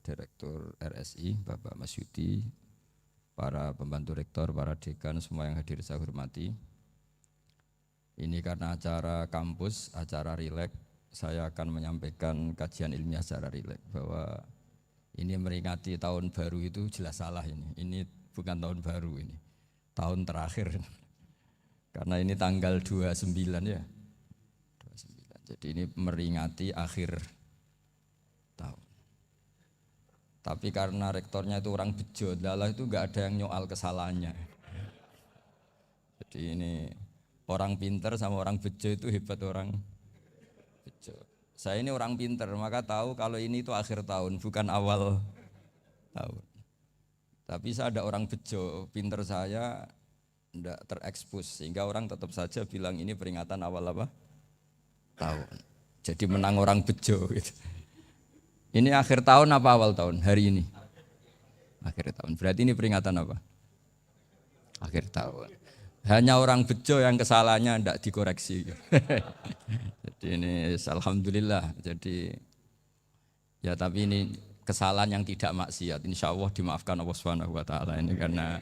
Direktur RSI, Bapak Masyudi, para pembantu rektor, para dekan, semua yang hadir saya hormati. Ini karena acara kampus, acara rileks, saya akan menyampaikan kajian ilmiah secara rileks bahwa ini meringati tahun baru itu jelas salah ini. Ini bukan tahun baru ini, tahun terakhir. Karena ini tanggal 29 ya. 29. Jadi ini meringati akhir tahun. Tapi karena rektornya itu orang bejo, dalah itu enggak ada yang nyoal kesalahannya. Jadi ini orang pinter sama orang bejo itu hebat orang bejo. Saya ini orang pinter, maka tahu kalau ini itu akhir tahun, bukan awal tahun. Tapi saya ada orang bejo, pinter saya tidak terekspos, sehingga orang tetap saja bilang ini peringatan awal apa? Tahun. Jadi menang orang bejo gitu. Ini akhir tahun apa awal tahun? Hari ini akhir tahun. Berarti ini peringatan apa? Akhir tahun. Hanya orang bejo yang kesalahannya tidak dikoreksi. Jadi ini alhamdulillah. Jadi ya tapi ini kesalahan yang tidak maksiat. Insya Allah dimaafkan Allah Subhanahu Wa Taala ini karena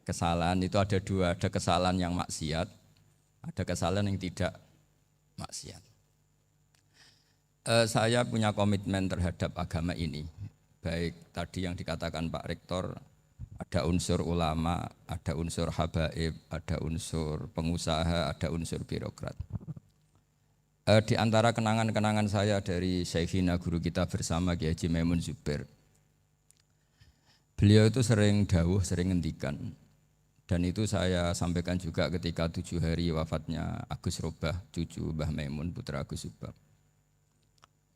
kesalahan itu ada dua, ada kesalahan yang maksiat, ada kesalahan yang tidak maksiat. Saya punya komitmen terhadap agama ini. Baik tadi yang dikatakan Pak Rektor, ada unsur ulama, ada unsur habaib, ada unsur pengusaha, ada unsur birokrat. Di antara kenangan-kenangan saya dari Syekhina guru kita bersama Kiai Haji Maimun Zubair, beliau itu sering dawuh, sering ngendikan, dan itu saya sampaikan juga ketika 7 hari wafatnya Agus Robah, cucu Mbah Maimun, putra Agus Subah.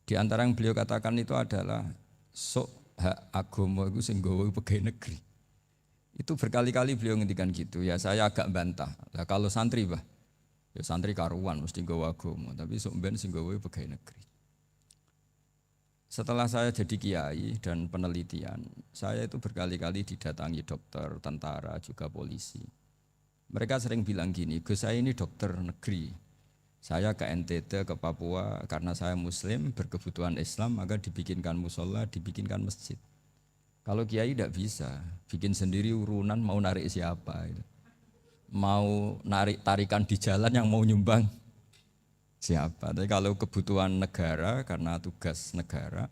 Di antara yang beliau katakan itu adalah sok hak agama itu sing gawe pegawai negeri. Itu berkali-kali beliau ngendikan gitu. Ya saya agak bantah. Lah kalau santri bah, ya santri karuan mesti gawe agama, tapi sok ben sing gawe pegawai negeri. Setelah saya jadi kiai dan penelitian, saya itu berkali-kali didatangi dokter, tentara, juga polisi. Mereka sering bilang gini, Gus saya ini dokter negeri. Saya ke NTT, ke Papua, karena saya muslim, berkebutuhan Islam, maka dibikinkan musola, dibikinkan masjid. Kalau kiai tidak bisa, bikin sendiri urunan mau narik siapa. Mau narik tarikan di jalan yang mau nyumbang siapa. Tapi kalau kebutuhan negara, karena tugas negara,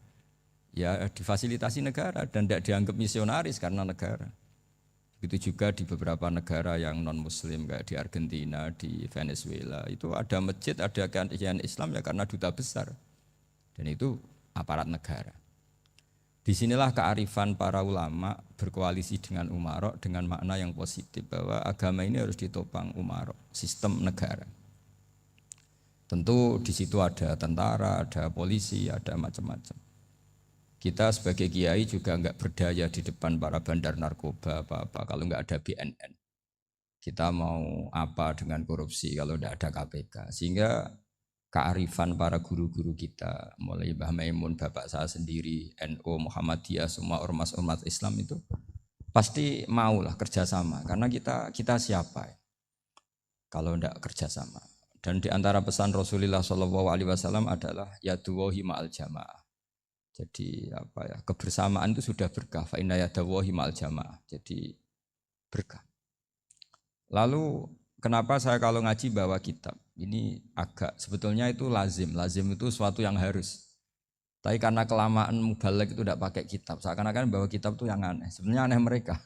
ya difasilitasi negara dan tidak dianggap misionaris karena negara. Begitu juga di beberapa negara yang non-muslim kayak di Argentina, di Venezuela, itu ada masjid, ada kajian Islam ya karena duta besar. Dan itu aparat negara. Disinilah kearifan para ulama berkoalisi dengan umarok dengan makna yang positif bahwa agama ini harus ditopang umarok, sistem negara. Tentu di situ ada tentara, ada polisi, ada macam-macam. Kita sebagai kiai juga enggak berdaya di depan para bandar narkoba apa-apa kalau enggak ada BNN. Kita mau apa dengan korupsi kalau enggak ada KPK. Sehingga kearifan para guru-guru kita, mulai Mbah Maimun, bapak saya sendiri, NU, Muhammadiyah, semua ormas-ormas Islam itu pasti maulah kerjasama. Karena kita siapa ya? Kalau enggak kerjasama. Dan di antara pesan Rasulullah SAW adalah yaduwahi ma'al jamaah. Jadi apa ya, kebersamaan itu sudah berkah. Fa inna yadallahi ma'al jamaah. Jadi berkah. Lalu kenapa saya kalau ngaji bawa kitab? Ini agak sebetulnya itu lazim. Lazim itu suatu yang harus. Tapi karena kelamaan mubalek itu tidak pakai kitab. Seakan-akan bawa kitab itu yang aneh. Sebenarnya aneh mereka.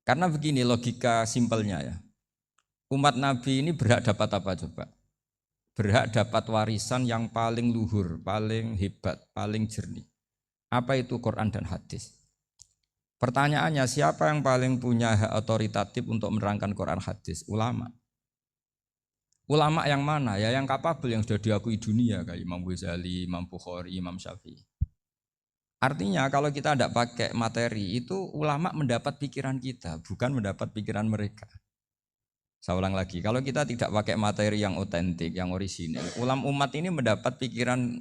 Karena begini logika simpelnya ya. Umat Nabi ini berhak dapat apa coba? Berhak dapat warisan yang paling luhur, paling hebat, paling jernih. Apa itu Quran dan hadis? Pertanyaannya, siapa yang paling punya hak otoritatif untuk menerangkan Quran hadis? Ulama. Ulama yang mana? Ya yang kapabel, yang sudah diakui dunia kayak Imam Ghazali, Imam Bukhari, Imam Syafi'i. Artinya kalau kita tidak pakai materi itu ulama mendapat pikiran kita, bukan mendapat pikiran mereka. Saya ulang lagi, kalau kita tidak pakai materi yang otentik, yang orisinil, ulama umat ini mendapat pikiran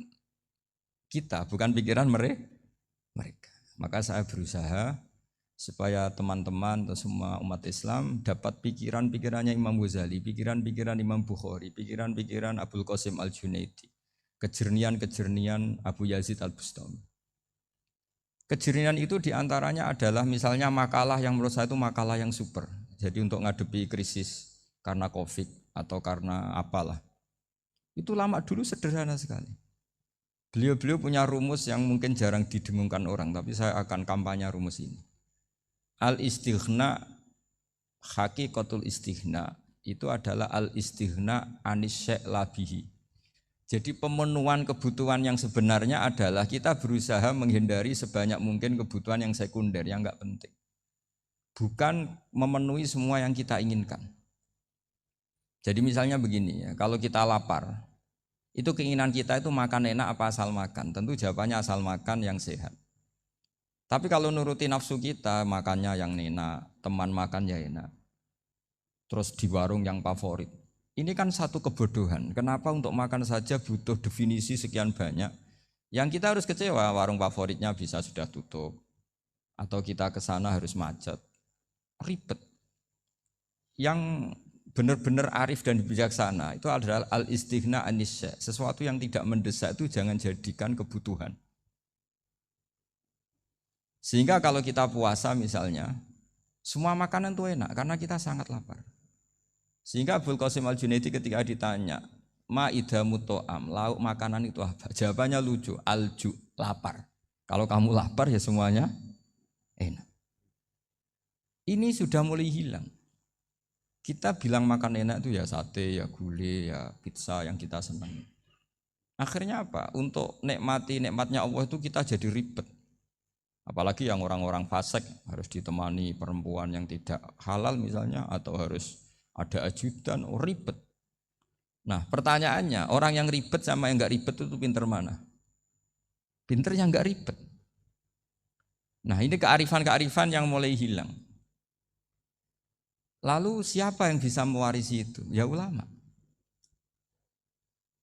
kita, bukan pikiran mereka. Maka saya berusaha supaya teman-teman atau semua umat Islam dapat pikiran-pikirannya Imam Ghazali, pikiran-pikiran Imam Bukhari, pikiran-pikiran Abdul Qasim Al-Junaidi, kejernian-kejernian Abu Yazid Al-Bustami. Kejirnihan itu diantaranya adalah misalnya makalah yang menurut saya itu makalah yang super. Jadi untuk ngadepi krisis karena COVID atau karena apalah. Itu lama dulu sederhana sekali. Beliau-beliau punya rumus yang mungkin jarang didengungkan orang, tapi saya akan kampanye rumus ini. Al-istighna, hakikatul istighna, itu adalah al-istighna anis syai' labihi. Jadi pemenuhan kebutuhan yang sebenarnya adalah kita berusaha menghindari sebanyak mungkin kebutuhan yang sekunder, yang enggak penting. Bukan memenuhi semua yang kita inginkan. Jadi misalnya begini ya, kalau kita lapar, itu keinginan kita itu makan enak apa asal makan? Tentu jawabannya asal makan yang sehat. Tapi kalau nuruti nafsu kita, makannya yang enak, teman makan ya enak. Terus di warung yang favorit. Ini kan satu kebodohan. Kenapa untuk makan saja butuh definisi sekian banyak? Yang kita harus kecewa, warung favoritnya bisa sudah tutup. Atau kita ke sana harus macet. Ribet. Yang benar-benar arif dan bijaksana itu adalah al-istighna anisya. Sesuatu yang tidak mendesak itu jangan jadikan kebutuhan. Sehingga kalau kita puasa misalnya, semua makanan itu enak karena kita sangat lapar. Sehingga Abul Qasim Al-Junaidi ketika ditanya, ma'idamu to'am, lauk makanan itu apa? Jawabannya lucu, alju, lapar. Kalau kamu lapar ya semuanya enak. Ini sudah mulai hilang. Kita bilang makan enak itu ya sate, ya gulai, ya pizza yang kita senang. Akhirnya apa? Untuk nikmati nikmatnya Allah itu kita jadi ribet. Apalagi yang orang-orang fasik harus ditemani perempuan yang tidak halal misalnya, atau harus ada ajudan, ribet. Nah pertanyaannya, orang yang ribet sama yang enggak ribet itu pinter mana? Pinter yang enggak ribet. Nah ini kearifan-kearifan yang mulai hilang. Lalu siapa yang bisa mewarisi itu? Ya ulama.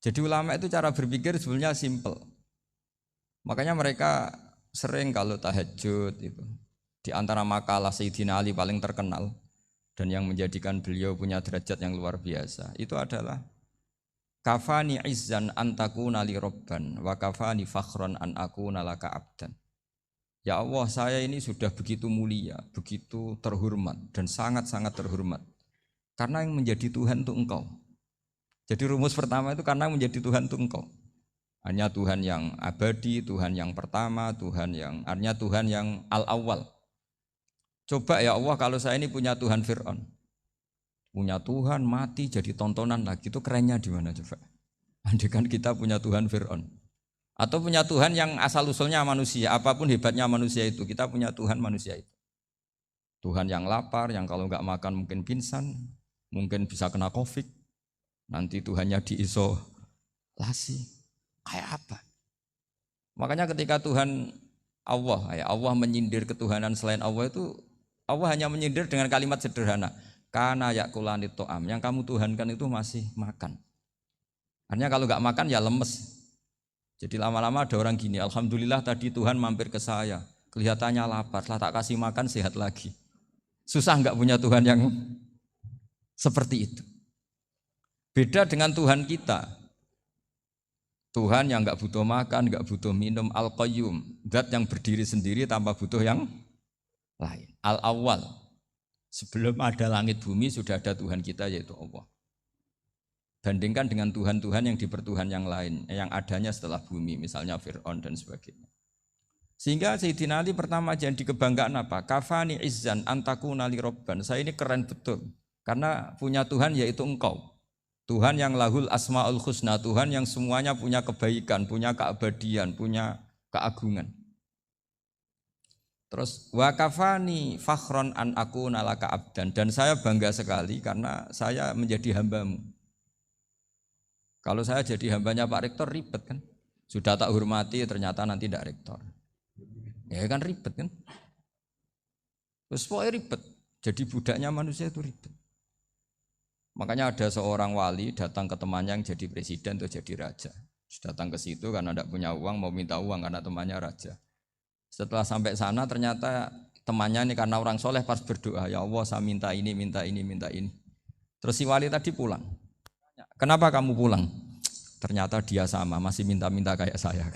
Jadi ulama itu cara berpikir sebenarnya simple. Makanya mereka sering kalau tahajud itu, di antara makalah Sayyidina Ali paling terkenal dan yang menjadikan beliau punya derajat yang luar biasa, itu adalah kafani izzan antakuna li robban wa kafani fakhron an akuna laka abdan. Ya Allah, saya ini sudah begitu mulia, begitu terhormat dan sangat-sangat terhormat karena yang menjadi Tuhan itu Engkau. Jadi rumus pertama itu karena menjadi Tuhan itu Engkau. Hanya Tuhan yang abadi, Tuhan yang pertama, artinya Tuhan yang al-awwal. Coba ya Allah, kalau saya ini punya Tuhan Fir'aun, punya Tuhan mati jadi tontonan lagi, itu kerennya di mana coba? Andai kan kita punya Tuhan Fir'aun, atau punya Tuhan yang asal usulnya manusia, apapun hebatnya manusia itu, kita punya Tuhan manusia itu. Tuhan yang lapar, yang kalau nggak makan mungkin pingsan, mungkin bisa kena COVID, nanti Tuhannya diisolasi, kayak apa? Makanya ketika Tuhan Allah menyindir ketuhanan selain Allah itu, Allah hanya menyindir dengan kalimat sederhana, kana yakulanit to'am, yang kamu tuhankan itu masih makan. Artinya kalau nggak makan ya lemes. Jadi lama-lama ada orang gini, alhamdulillah tadi Tuhan mampir ke saya, kelihatannya lapar, setelah tak kasih makan sehat lagi. Susah nggak punya Tuhan yang seperti itu. Beda dengan Tuhan kita. Tuhan yang nggak butuh makan, nggak butuh minum, al-qayyum, zat yang berdiri sendiri tanpa butuh yang lain. Al-awwal, sebelum ada langit bumi sudah ada Tuhan kita yaitu Allah. Bandingkan dengan Tuhan-Tuhan yang dipertuhan yang lain, yang adanya setelah bumi, misalnya Fir'aun dan sebagainya. Sehingga Sayyidina Ali pertama jadi kebanggaan apa? Kafani izzan antakuna li robban. Saya ini keren betul, karena punya Tuhan yaitu Engkau. Tuhan yang lahul asma'ul husna, Tuhan yang semuanya punya kebaikan, punya keabadian, punya keagungan. Terus wa kafani fakhron an akuna laka abdan, dan saya bangga sekali karena saya menjadi hambamu. Kalau saya jadi hambanya Pak Rektor ribet kan? Sudah tak hormati ternyata nanti tidak rektor. Ya kan ribet kan? Terus pokoknya ribet. Jadi budaknya manusia itu ribet. Makanya ada seorang wali datang ke temannya yang jadi presiden atau jadi raja. Datang ke situ karena tidak punya uang, mau minta uang karena temannya raja. Setelah sampai sana ternyata temannya ini karena orang soleh pas berdoa, ya Allah saya minta ini, minta ini, minta ini. Terus si wali tadi pulang. Kenapa kamu pulang? Ternyata dia sama, masih minta-minta kayak saya.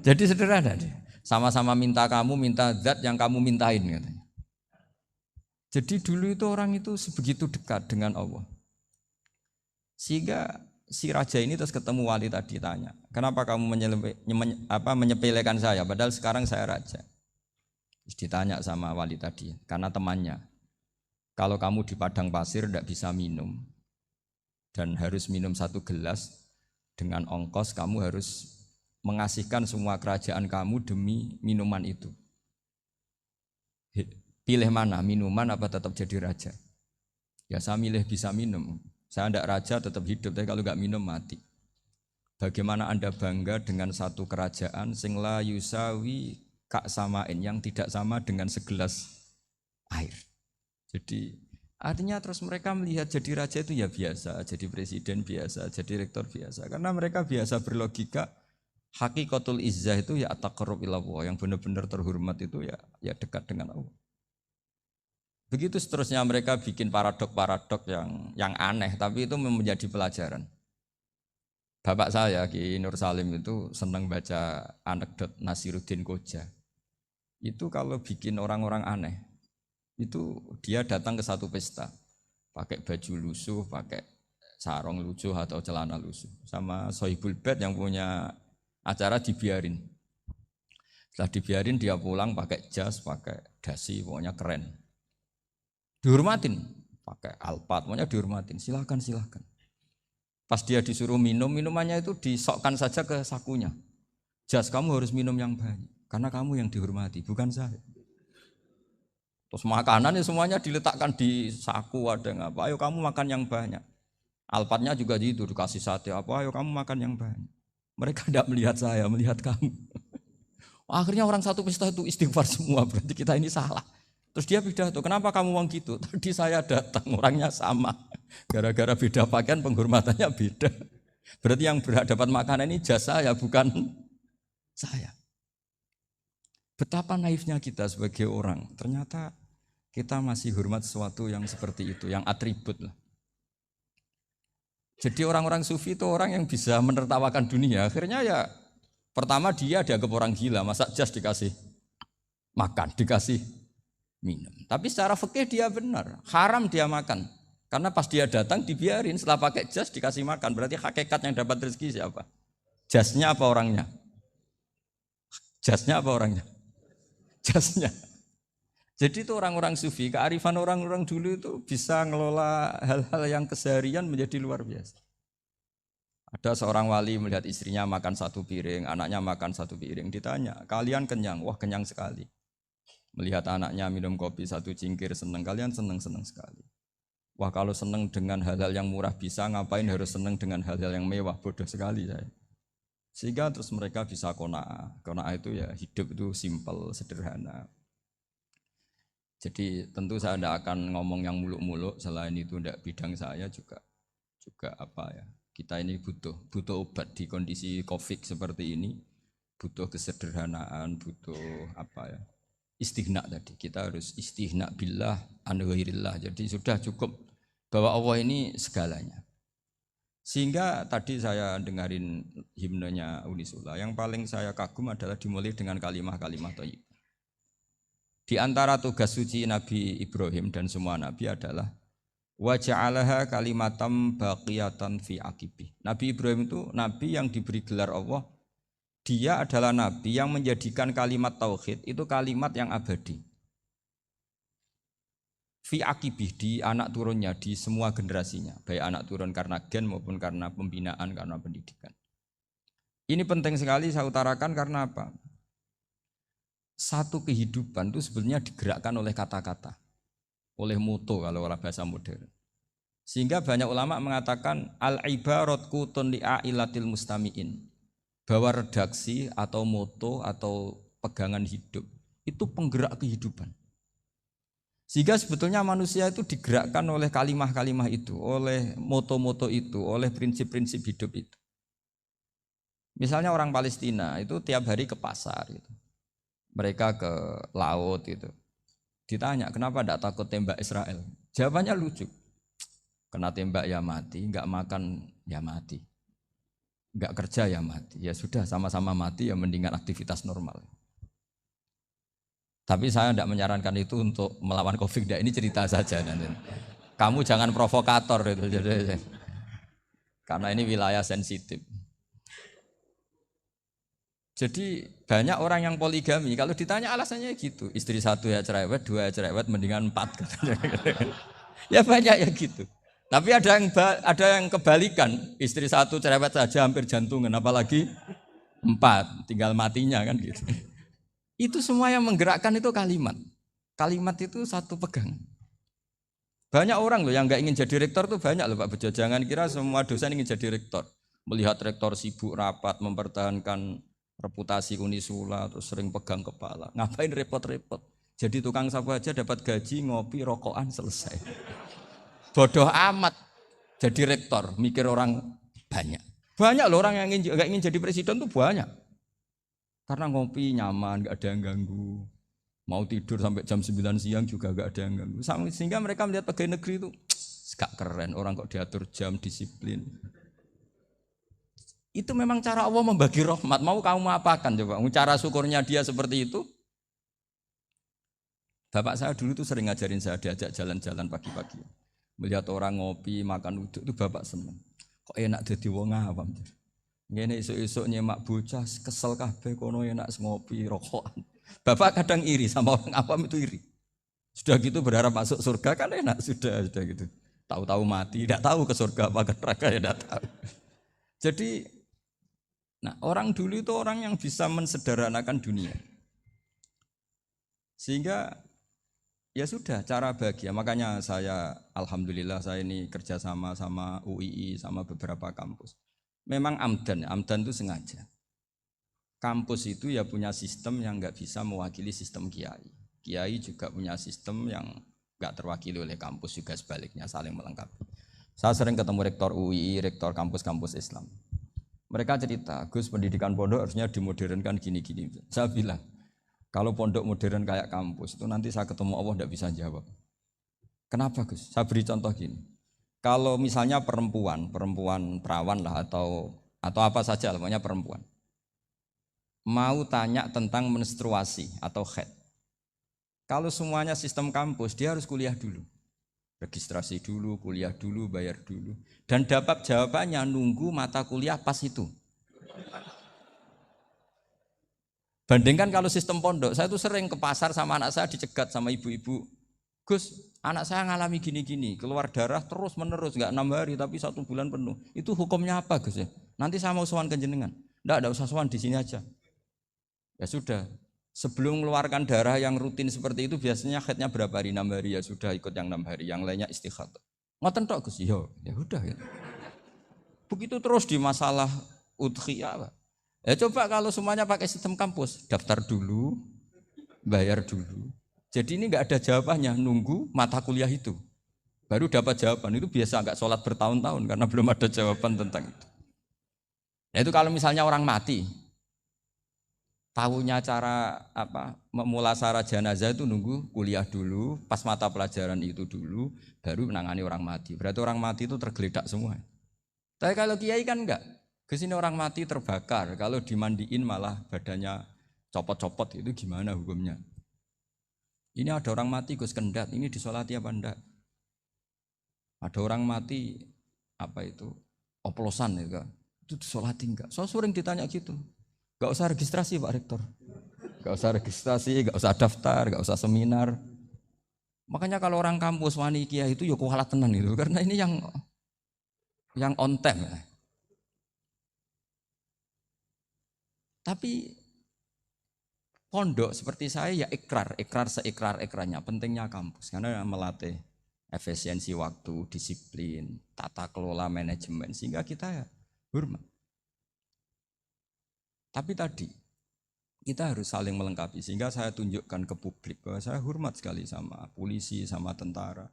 Jadi sederhana deh. Sama-sama minta kamu, minta zat yang kamu mintain katanya. Jadi dulu itu orang itu sebegitu dekat dengan Allah. Sehingga si raja ini terus ketemu wali tadi tanya, kenapa kamu menyepelekan saya padahal sekarang saya raja. Terus ditanya sama wali tadi, karena temannya, kalau kamu di padang pasir tidak bisa minum dan harus minum 1 gelas, dengan ongkos kamu harus mengasihkan semua kerajaan kamu demi minuman itu. Pilih mana, minuman apa tetap jadi raja? Ya saya milih bisa minum. Saya tidak raja tetap hidup, tapi kalau nggak minum mati. Bagaimana Anda bangga dengan satu kerajaan sing la yusawi kak samain, yang tidak sama dengan segelas air. Jadi artinya terus mereka melihat jadi raja itu ya biasa, jadi presiden biasa, jadi rektor biasa. Karena mereka biasa berlogika, hakikatul izzah itu ya at-taqarrub ila Allah, yang benar-benar terhormat itu ya dekat dengan Allah. Begitu seterusnya mereka bikin paradok-paradok yang aneh, tapi itu menjadi pelajaran. Bapak saya Ki Nur Salim itu senang baca anekdot Nasiruddin Koja. Itu kalau bikin orang-orang aneh, itu dia datang ke satu pesta, pakai baju lusuh, pakai sarung lusuh atau celana lusuh, sama Sohibul Bait yang punya acara dibiarin. Setelah dibiarin dia pulang pakai jas, pakai dasi, pokoknya keren. Dihormatin, pakai alpat, pokoknya dihormatin. Silakan. Pas dia disuruh minum, minumannya itu disokkan saja ke sakunya. Jas, kamu harus minum yang banyak, karena kamu yang dihormati, bukan saya. Terus makanan semuanya diletakkan di saku, ada yang apa, ayo kamu makan yang banyak. Alpatnya juga gitu, dikasih sate apa, ayo kamu makan yang banyak. Mereka tidak melihat saya, melihat kamu. Akhirnya orang satu pesta itu istighfar semua, berarti kita ini salah. Terus dia pidato, kenapa kamu ngomong gitu? Tadi saya datang, orangnya sama. Gara-gara beda pakaian, penghormatannya beda. Berarti yang berhak dapat makanan ini jasa ya, bukan saya. Betapa naifnya kita sebagai orang. Ternyata kita masih hormat sesuatu yang seperti itu, yang atribut lah. Jadi orang-orang sufi itu orang yang bisa menertawakan dunia. Akhirnya ya, pertama dia dianggap orang gila, masa jas dikasih makan, dikasih minum. Tapi secara fikih dia benar, haram dia makan. Karena pas dia datang dibiarin, setelah pakai jas dikasih makan. Berarti hakikat yang dapat rezeki siapa? Jasnya apa orangnya? Jasnya apa orangnya? Jasnya. Jadi itu orang-orang sufi, kearifan orang-orang dulu itu bisa ngelola hal-hal yang keseharian menjadi luar biasa. Ada seorang wali melihat istrinya makan 1 piring, anaknya makan 1 piring. Ditanya, kalian kenyang? Wah kenyang sekali. Melihat anaknya minum kopi 1 cingkir senang, kalian senang sekali. Wah kalau senang dengan hal-hal yang murah bisa, ngapain harus senang dengan hal-hal yang mewah, bodoh sekali saya. Sehingga terus mereka bisa qanaah. Qanaah itu ya hidup itu simpel, sederhana. Jadi tentu saya tidak akan ngomong yang muluk-muluk, selain itu tidak bidang saya juga apa ya. Kita ini butuh obat di kondisi Covid seperti ini, butuh kesederhanaan, butuh apa ya. Istighna tadi, kita harus istighna billah an ghairillah. Jadi sudah cukup bahwa Allah ini segalanya. Sehingga tadi saya dengarin himnenya Unisula, yang paling saya kagum adalah dimulai dengan kalimat-kalimat thayyibah. Di antara tugas suci Nabi Ibrahim dan semua nabi adalah wa ja'alaha kalimatam baqiyatan fi aqibih. Nabi Ibrahim itu nabi yang diberi gelar Allah. Dia adalah nabi yang menjadikan kalimat tauhid itu kalimat yang abadi. Fi aqibih, di anak turunnya, di semua generasinya, baik anak turun karena gen maupun karena pembinaan, karena pendidikan. Ini penting sekali saya utarakan karena apa? Satu kehidupan itu sebenarnya digerakkan oleh kata-kata, oleh moto kalau orang bahasa modern. Sehingga banyak ulama mengatakan al-ibarat qutun li'ailatil mustami'in, bahwa redaksi atau moto atau pegangan hidup itu penggerak kehidupan. Sehingga sebetulnya manusia itu digerakkan oleh kalimah-kalimah itu, oleh moto-moto itu, oleh prinsip-prinsip hidup itu. Misalnya orang Palestina itu tiap hari ke pasar gitu. Mereka ke laut gitu. Ditanya, kenapa tidak takut tembak Israel? Jawabannya lucu. Kena tembak ya mati, enggak makan ya mati. Enggak kerja ya mati. Ya sudah sama-sama mati ya mendingan aktivitas normal. Tapi saya tidak menyarankan itu untuk melawan COVID. Ini cerita saja nanti. Kamu jangan provokator itu. Karena ini wilayah sensitif. Jadi banyak orang yang poligami. Kalau ditanya alasannya gitu. Istri satu ya cerewet, dua ya cerewet, mendingan empat. Ya banyak ya gitu. Tapi ada yang kebalikan. Istri satu cerewet saja hampir jantungan. Apalagi empat. Tinggal matinya kan gitu. Itu semua yang menggerakkan itu kalimat. Kalimat itu satu pegang. Banyak orang loh yang nggak ingin jadi rektor tuh banyak loh Pak Bejo. Jangan kira semua dosen ingin jadi rektor. Melihat rektor sibuk rapat, mempertahankan reputasi Unisula, terus sering pegang kepala. Ngapain repot-repot? Jadi tukang sapu aja dapat gaji, ngopi, rokokan, selesai. Bodoh amat jadi rektor, mikir orang banyak. Banyak loh orang yang nggak ingin jadi presiden tuh banyak. Karena ngopi nyaman, gak ada yang ganggu. Mau tidur sampai jam 9 siang juga gak ada yang ganggu. Sehingga mereka melihat pegawai negeri itu gak keren, orang kok diatur jam, disiplin. Itu memang cara Allah membagi rahmat. Mau kamu apakan coba? Cara syukurnya dia seperti itu. Bapak saya dulu tuh sering ngajarin saya, diajak jalan-jalan pagi-pagi. Melihat orang ngopi, makan uduk itu bapak seneng. Kok enak jadi wong awam. Ngene esuk-esuk nyemak bocah kesel kabeh kono enak ngopi rokokan. Bapak kadang iri sama orang awam itu iri. Sudah gitu berharap masuk surga kan enak sudah gitu. Tahu-tahu mati, tidak tahu ke surga apa ke neraka ya tidak tahu. Jadi nah, orang dulu itu orang yang bisa mensederhanakan dunia. Sehingga ya sudah cara bahagia. Makanya saya alhamdulillah saya ini kerjasama sama UII sama beberapa kampus. Memang amdan itu sengaja. Kampus itu ya punya sistem yang nggak bisa mewakili sistem kiai. Kiai juga punya sistem yang nggak terwakili oleh kampus juga sebaliknya saling melengkapi. Saya sering ketemu rektor UII, rektor kampus-kampus Islam. Mereka cerita, Gus pendidikan pondok harusnya dimodernkan gini-gini. Saya bilang, kalau pondok modern kayak kampus itu nanti saya ketemu Allah nggak bisa jawab. Kenapa Gus? Saya beri contoh gini. Kalau misalnya perempuan perawan lah atau apa saja, namanya perempuan, mau tanya tentang menstruasi atau haid. Kalau semuanya sistem kampus, dia harus kuliah dulu. Registrasi dulu, kuliah dulu, bayar dulu. Dan dapat jawabannya nunggu mata kuliah pas itu. Bandingkan kalau sistem pondok, saya tuh sering ke pasar sama anak saya dicegat sama ibu-ibu. Gus, anak saya ngalami gini-gini, keluar darah terus menerus, nggak 6 hari tapi 1 bulan penuh. Itu hukumnya apa Gus ya? Nanti saya mau sowan ke jenengan. Enggak usah sowan di sini aja. Ya sudah, sebelum mengeluarkan darah yang rutin seperti itu biasanya haidnya berapa hari? 6 hari ya sudah ikut yang 6 hari, yang lainnya istighatsah. Ngoten tok Gus, ya udah ya. Begitu terus di masalah udhiyah, Pak. Ya coba kalau semuanya pakai sistem kampus, daftar dulu, bayar dulu. Jadi ini nggak ada jawabannya, nunggu mata kuliah itu. Baru dapat jawaban, itu biasa nggak sholat bertahun-tahun karena belum ada jawaban tentang itu. Nah itu kalau misalnya orang mati, tahunya cara memulasara jenazah itu nunggu kuliah dulu, pas mata pelajaran itu dulu, baru menangani orang mati. Berarti orang mati itu tergeledak semua. Tapi kalau kiai kan enggak. Kesini orang mati terbakar, kalau dimandiin malah badannya copot-copot, itu gimana hukumnya? Ini ada orang mati Gus Kendat, ini disolati apa enggak? Ada orang mati oplosan ya kan? Itu disolati enggak? So sering ditanya gitu. Enggak usah registrasi Pak Rektor. Enggak usah registrasi, enggak usah daftar, enggak usah seminar. Makanya kalau orang kampus wani kiai itu ya kualat tenan itu karena ini yang on time ya. Tapi pondok seperti saya ya ikrar seikrar-ikrarnya pentingnya kampus karena melatih efisiensi waktu, disiplin, tata kelola manajemen sehingga kita ya hormat. Tapi tadi kita harus saling melengkapi sehingga saya tunjukkan ke publik bahwa saya hormat sekali sama polisi, sama tentara.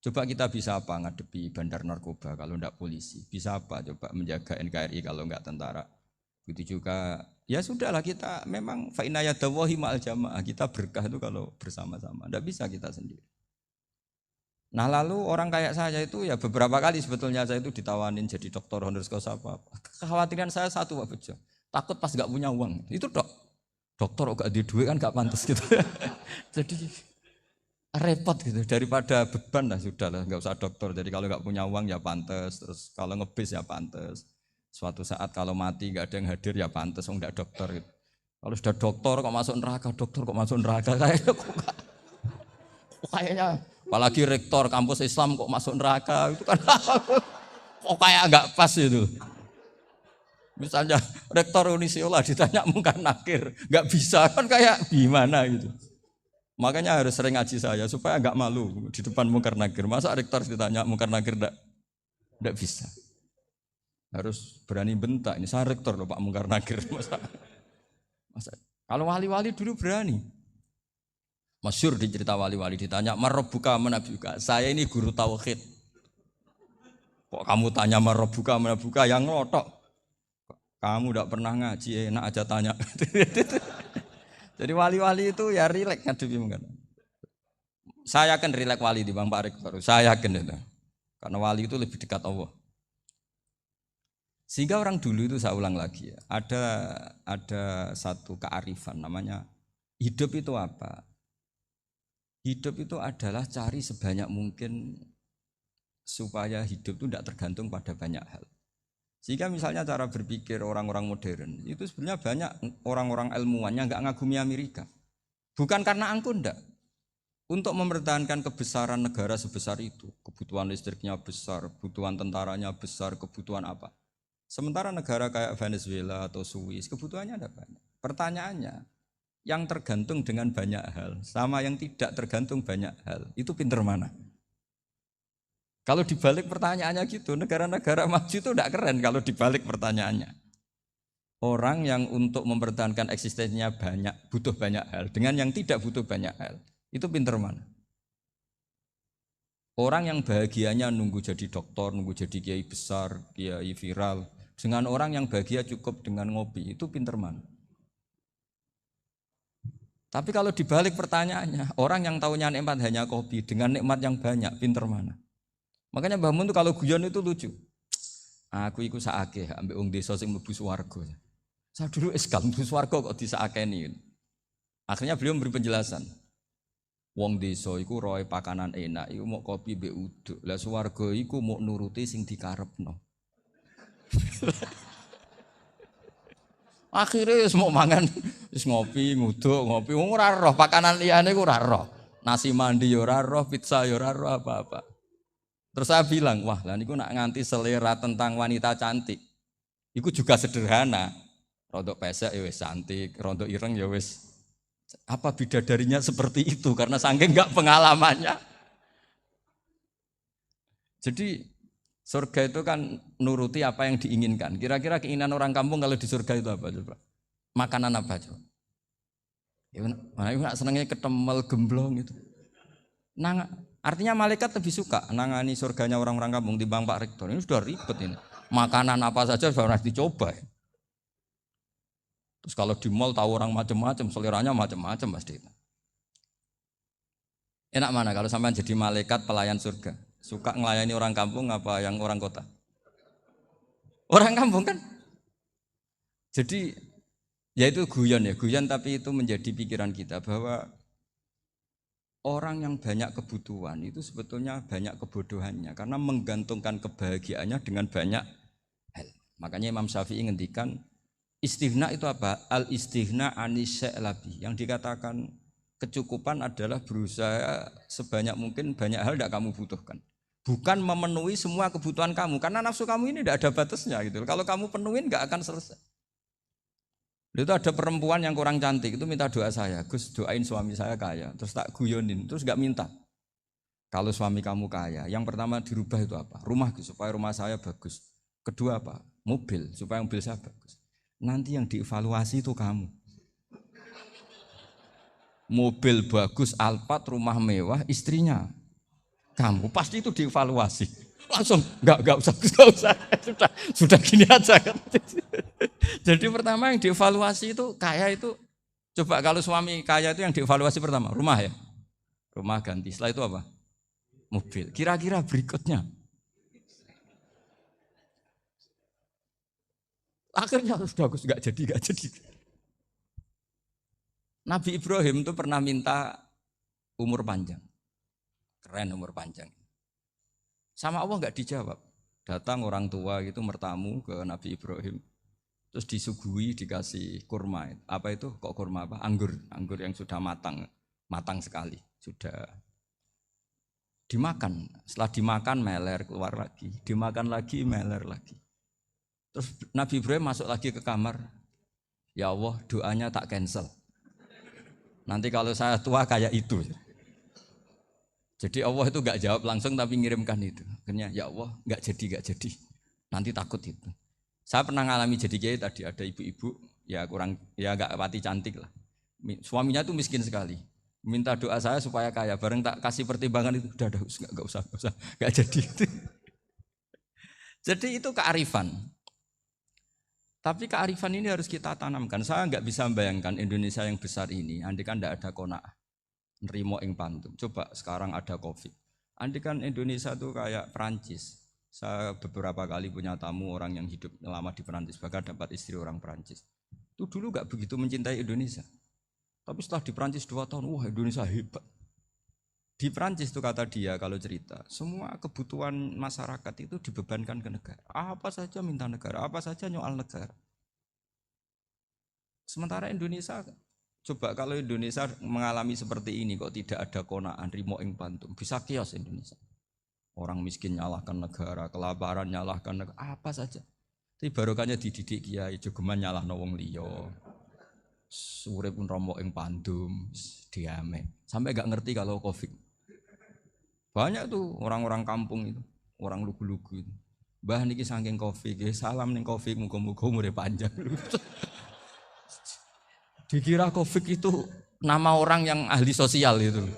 Coba kita bisa apa ngadepi bandar narkoba kalau enggak polisi? Bisa apa coba menjaga NKRI kalau enggak tentara? Begitu juga ya sudahlah kita memang fa inna yadallahi ma'al jamaah, kita berkah itu kalau bersama-sama. Enggak bisa kita sendiri. Nah lalu orang kayak saya itu ya beberapa kali sebetulnya saya itu ditawanin jadi dokter honoris causa apa. Kekhawatiran saya satu Pak Bejo, takut pas nggak punya uang. Itu dokter kok gak di duit kan gak pantas gitu. Jadi repot gitu daripada beban lah sudah lah nggak usah dokter. Jadi kalau nggak punya uang ya pantas, terus kalau ngebis ya pantas. Suatu saat kalau mati nggak ada yang hadir ya pantas, nggak dokter gitu. Kalau sudah dokter kok masuk neraka, dokter kok masuk neraka kayaknya apalagi rektor kampus Islam kok masuk neraka itu kan kok kayak nggak pas itu. Misalnya rektor Unisiola ditanya mungkar nakir, nggak bisa kan kayak gimana gitu. Makanya harus sering ngaji saya supaya nggak malu di depan mungkar nakir. Masa rektor ditanya mungkar nakir nggak bisa. Harus berani bentak. Ini saya rektor loh Pak mungkar nakir. Masa. Kalau wali-wali dulu berani. Masyhur di cerita wali-wali ditanya marabbuka manabuka. Saya ini guru tauhid. Kok kamu tanya marabbuka manabuka yang ngelotok. Kamu tidak pernah ngaji enak aja tanya. Jadi wali-wali itu ya rileks ngadepi mungkin. Saya yakin rileks wali di Bang Pak Rektor. Saya yakin itu. Karena wali itu lebih dekat Allah. Sehingga orang dulu itu saya ulang lagi ya, ada satu kearifan namanya hidup itu apa? Hidup itu adalah cari sebanyak mungkin supaya hidup itu tidak tergantung pada banyak hal. Sehingga misalnya cara berpikir orang-orang modern itu sebenarnya banyak orang-orang ilmuwan yang nggak ngagumi Amerika. Bukan karena angkuh ndak. Untuk mempertahankan kebesaran negara sebesar itu, kebutuhan listriknya besar, kebutuhan tentaranya besar, kebutuhan apa? Sementara negara kayak Venezuela atau Swiss kebutuhannya ada banyak. Pertanyaannya, yang tergantung dengan banyak hal sama yang tidak tergantung banyak hal, itu pinter mana? Kalau dibalik pertanyaannya gitu, negara-negara maju itu tidak keren kalau dibalik pertanyaannya. Orang yang untuk mempertahankan eksistensinya banyak, butuh banyak hal, dengan yang tidak butuh banyak hal, itu pinter mana? Orang yang bahagianya nunggu jadi dokter, nunggu jadi kiai besar, kiai viral, dengan orang yang bahagia cukup dengan ngopi, itu pinter mana? Tapi kalau dibalik pertanyaannya, orang yang tahunya nikmat hanya kopi, dengan nikmat yang banyak, pinter mana? Makanya Mbah Mun tuh kalau guyon itu lucu. Aku iku saake ambek wong desa sing mlebu swarga. Saya dulu eskal mlebu swarga kok disakeni. Akhirnya beliau memberi penjelasan. Wong desa iku roe pakanan enak, iku mau kopi mbek uduk. Lah swarga iku mau nuruti sing dikarepno. Akhirnya wis mau mangan, wis ngopi, nguduk, ngopi, ora roh pakanan liyane ku ora roh. Nasi mandi ya ora roh, pizza ya ora roh apa-apa. Terus saya bilang, wah lah niku nak nganti selera tentang wanita cantik. Iku juga sederhana. Rontok pesek ya wis cantik, rontok ireng ya wis. Apa bidadarinya seperti itu karena saking enggak pengalamannya. Jadi surga itu kan nuruti apa yang diinginkan. Kira-kira keinginan orang kampung kalau di surga itu apa coba? Makanan apa coba? Ya mana senengnya ketemel gemblong itu. Nah, artinya malaikat lebih suka nangani surganya orang-orang kampung di Bang Pak Rektor. Ini sudah ribet ini. Makanan apa saja sudah harus dicoba. Terus kalau di mall tahu orang macam-macam, seleranya macam-macam pasti. Enak mana kalau sampai jadi malaikat pelayan surga? Suka ngelayani orang kampung apa yang orang kota? Orang kampung kan? Jadi ya itu guyon ya, guyon tapi itu menjadi pikiran kita bahwa orang yang banyak kebutuhan itu sebetulnya banyak kebodohannya karena menggantungkan kebahagiaannya dengan banyak hal. Makanya Imam Syafi'i ngendikan istighna itu apa? Al istighna anis sya'labi. Yang dikatakan kecukupan adalah berusaha sebanyak mungkin banyak hal tidak kamu butuhkan. Bukan memenuhi semua kebutuhan kamu karena nafsu kamu ini tidak ada batasnya gitu. Kalau kamu penuhin nggak akan selesai. Itu ada perempuan yang kurang cantik itu minta doa saya, Gus doain suami saya kaya. Terus tak guyonin, terus nggak minta. Kalau suami kamu kaya, yang pertama dirubah itu apa? Rumah supaya rumah saya bagus. Kedua apa? Mobil supaya mobil saya bagus. Nanti yang dievaluasi itu kamu. Mobil bagus, Alphard, rumah mewah, istrinya kamu pasti itu dievaluasi. Langsung enggak usah. Sudah gini aja kan. Jadi pertama yang dievaluasi itu kaya itu coba kalau suami kaya itu yang dievaluasi pertama rumah ya. Rumah ganti. Setelah itu apa? mobil. Kira-kira berikutnya. Akhirnya sudah Gus nggak jadi. Nabi Ibrahim itu pernah minta umur panjang. Keren umur panjang. Sama Allah nggak dijawab. Datang orang tua gitu mertamu ke Nabi Ibrahim. Terus disuguhi dikasih kurma. Apa itu? Kok kurma apa? Anggur yang sudah matang sekali. Sudah dimakan. Setelah dimakan meler keluar lagi. Dimakan lagi meler lagi. Terus Nabi Ibrahim masuk lagi ke kamar. Ya Allah, doanya tak cancel. Nanti kalau saya tua kayak itu. Jadi Allah itu enggak jawab langsung tapi ngirimkan itu. Akhirnya ya Allah enggak jadi. Nanti takut itu. Saya pernah ngalami jadi kiai tadi ada ibu-ibu ya enggak pati cantik lah. Suaminya tuh miskin sekali. Minta doa saya supaya kaya. Bareng tak kasih pertimbangan itu udah enggak usah. Enggak jadi itu. Jadi itu kearifan. Tapi kearifan ini harus kita tanamkan. Saya enggak bisa membayangkan Indonesia yang besar ini andai kan enggak ada qanaah. Nerimo ing pantum. Coba sekarang ada Covid. Andai kan Indonesia tuh kayak Perancis. Saya beberapa kali punya tamu orang yang hidup lama di Perancis, bahkan dapat istri orang Perancis. Itu dulu gak begitu mencintai Indonesia. Tapi setelah di Perancis 2 tahun, wah Indonesia hebat. Di Perancis tuh kata dia kalau cerita, semua kebutuhan masyarakat itu dibebankan ke negara. Apa saja minta negara, apa saja nyoal negara. Sementara Indonesia, coba kalau Indonesia mengalami seperti ini kok tidak ada qanaah rimo ing pantum, bisa kios Indonesia. Orang miskin nyalahkan negara, kelaparan nyalahkan negara, apa saja. Tapi barokahnya dididik kiai, jogeman nyalahno wong liya. Urip pun romo ing pandum, diame. Sampai gak ngerti kalau Covid. Banyak tuh orang-orang kampung itu, orang lugu-lugu itu. Mbah niki saking Covid, salam ning Covid muga-muga umure panjang. Dikira Covid itu nama orang yang ahli sosial itu.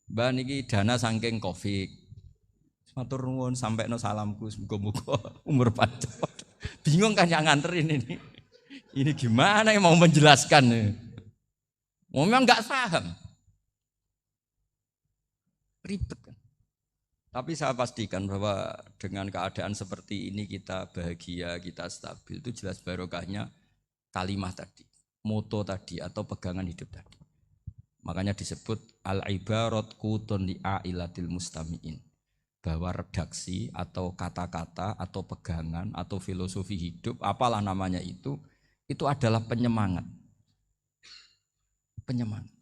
Mbah niki dana saking Covid. Matur nuwun sampai no salamku muga-muga umur panjang. Bingung kan yang nganterin ini. Ini gimana yang mau menjelaskan? Memang enggak paham. Ribet kan. Tapi saya pastikan bahwa dengan keadaan seperti ini kita bahagia, kita stabil itu jelas barokahnya kalimat tadi. Moto tadi atau pegangan hidup tadi. Makanya disebut al-ibarat qutun li'ailatil mustami'in. Bahwa redaksi atau kata-kata atau pegangan atau filosofi hidup, apalah namanya itu adalah penyemangat. Penyemangat.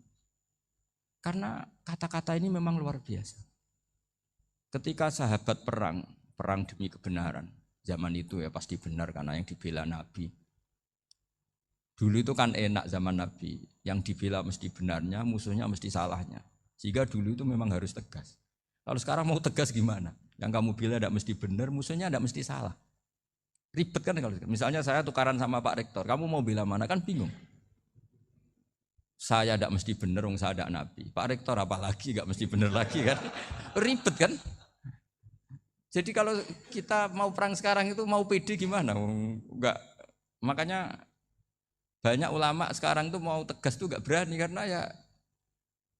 Karena kata-kata ini memang luar biasa. Ketika sahabat perang demi kebenaran, zaman itu ya pasti benar karena yang dibela Nabi. Dulu itu kan enak zaman Nabi, yang dibela mesti benarnya, musuhnya mesti salahnya. Sehingga dulu itu memang harus tegas. Kalau sekarang mau tegas gimana? Yang kamu bela tidak mesti benar, musuhnya tidak mesti salah. Ribet kan kalau misalnya saya tukaran sama Pak Rektor, kamu mau bela mana kan bingung. Saya tidak mesti benar, saya tidak Nabi. Pak Rektor apalagi tidak mesti benar lagi kan? Ribet kan? Jadi kalau kita mau perang sekarang itu mau pede gimana? Enggak. Makanya banyak ulama sekarang tuh mau tegas tuh enggak berani karena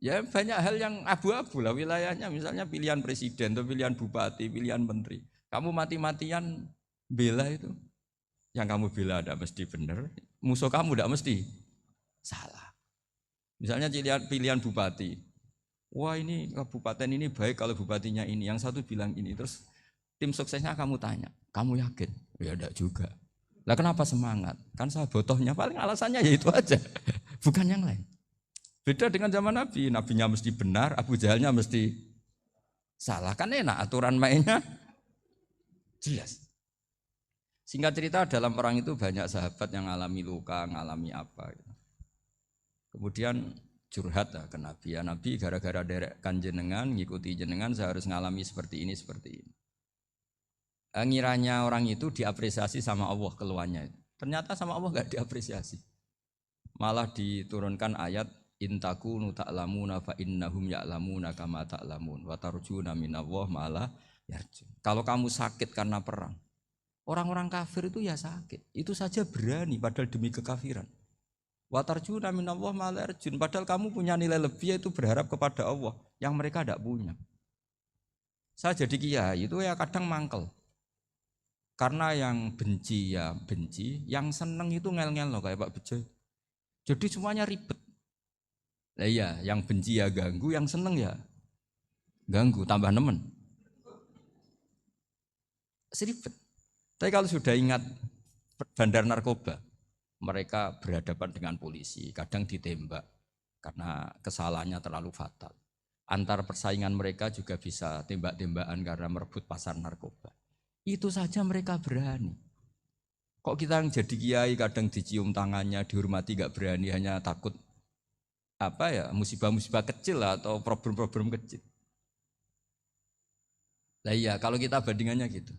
ya banyak hal yang abu-abu lah wilayahnya, misalnya pilihan presiden atau pilihan bupati, pilihan menteri. Kamu mati-matian bela itu, yang kamu bela tidak mesti benar, musuh kamu tidak mesti salah. Misalnya pilihan bupati, wah ini kabupaten ini baik kalau bupatinya ini, yang satu bilang ini, terus tim suksesnya kamu tanya, kamu yakin? Ya tidak juga. Lah kenapa semangat? Kan saya botohnya, paling alasannya ya itu aja, bukan yang lain. Beda dengan zaman Nabi, nabinya mesti benar, Abu Jahalnya mesti salah. Kan enak, aturan mainnya jelas. Singkat cerita dalam perang itu banyak sahabat yang ngalami luka, ngalami apa gitu. Kemudian curhat ke Nabi, ya Nabi gara-gara derekkan jenengan, ngikuti jenengan saya harus ngalami seperti ini. Ngiranya orang itu diapresiasi sama Allah keluarnya. Ternyata sama Allah gak diapresiasi. Malah diturunkan ayat intakunu ta'lamuna fa innahum ya'lamuna kama ta'lamun wa tarjuna minallah ma'ala yarjun. Kalau kamu sakit karena perang, orang-orang kafir itu ya sakit. Itu saja berani padahal demi kekafiran. Wa tarjuna minallah ma'ala yarjun. Padahal kamu punya nilai lebih yaitu berharap kepada Allah yang mereka tidak punya. Saya jadi kiai itu ya kadang mangkel. Karena yang benci ya benci, yang seneng itu ngel-ngel loh kayak Pak Bejo. Jadi semuanya ribet. Nah iya, yang benci ya ganggu, yang seneng ya ganggu, tambah nemen. Seribet. Tapi kalau sudah ingat bandar narkoba, mereka berhadapan dengan polisi, kadang ditembak karena kesalahannya terlalu fatal. Antar persaingan mereka juga bisa tembak-tembakan karena merebut pasar narkoba. Itu saja mereka berani. Kok kita yang jadi kiai kadang dicium tangannya, dihormati gak berani, hanya takut apa ya musibah-musibah kecil lah, atau problem-problem kecil. Lah iya, kalau kita bandingannya gitu.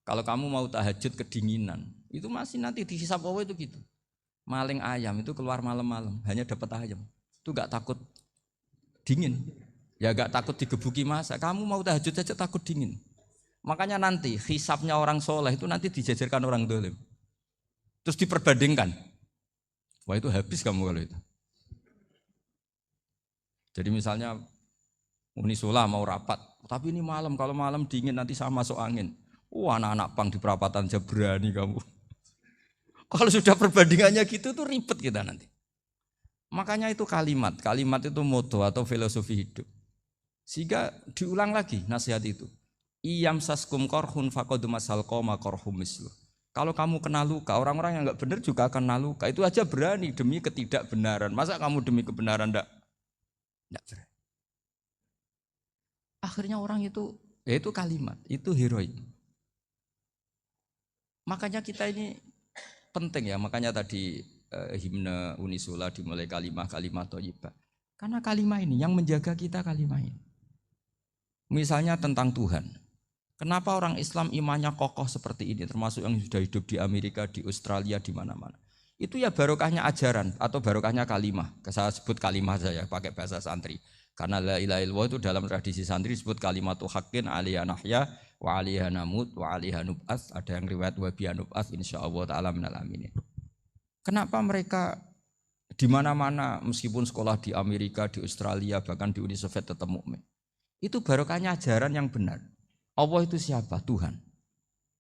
Kalau kamu mau tahajud kedinginan, itu masih nanti dihisab Allah itu gitu. Maling ayam itu keluar malam-malam, hanya dapat ayam. Itu gak takut dingin. Ya gak takut digebuki masa. Kamu mau tahajud saja takut dingin. Makanya nanti hisabnya orang soleh itu nanti dijajarkan orang dolim. Terus diperbandingkan. Wah itu habis kamu kalau itu. Jadi misalnya Unisula mau rapat, tapi ini malam, kalau malam dingin nanti sama masuk angin. Anak-anak pang di perapatan aja berani kamu. Kalau sudah perbandingannya gitu tuh ribet kita nanti. Makanya itu kalimat itu moto atau filosofi hidup. Sehingga diulang lagi nasihat itu. Iyam saskum korhun fakodu masal koma korhum mislu. Kalau kamu kena luka, orang-orang yang nggak benar juga akan kena luka. Itu aja berani demi ketidakbenaran. Masa kamu demi kebenaran enggak berani? Akhirnya orang itu, ya itu kalimat, itu heroik. Makanya kita ini penting ya, makanya tadi himne Unisula dimulai kalimat thayyibah. Karena kalimat ini yang menjaga kita kalimat ini. Misalnya tentang Tuhan. Kenapa orang Islam imannya kokoh seperti ini, termasuk yang sudah hidup di Amerika, di Australia, di mana-mana. Itu ya barokahnya ajaran atau barokahnya kalimah. Saya sebut kalimah saya pakai bahasa santri. Karena la ilaha illallah itu dalam tradisi santri disebut kalimatu haqqin alaiha nahya wa alaiha namut wa alaiha nub'ats. Ada yang riwayat wa biha nub'ats insyaallah taala minal aminin. Kenapa mereka di mana-mana meskipun sekolah di Amerika, di Australia, bahkan di Uni Soviet tetap mukmin? Itu barokahnya ajaran yang benar. Allah itu siapa? Tuhan.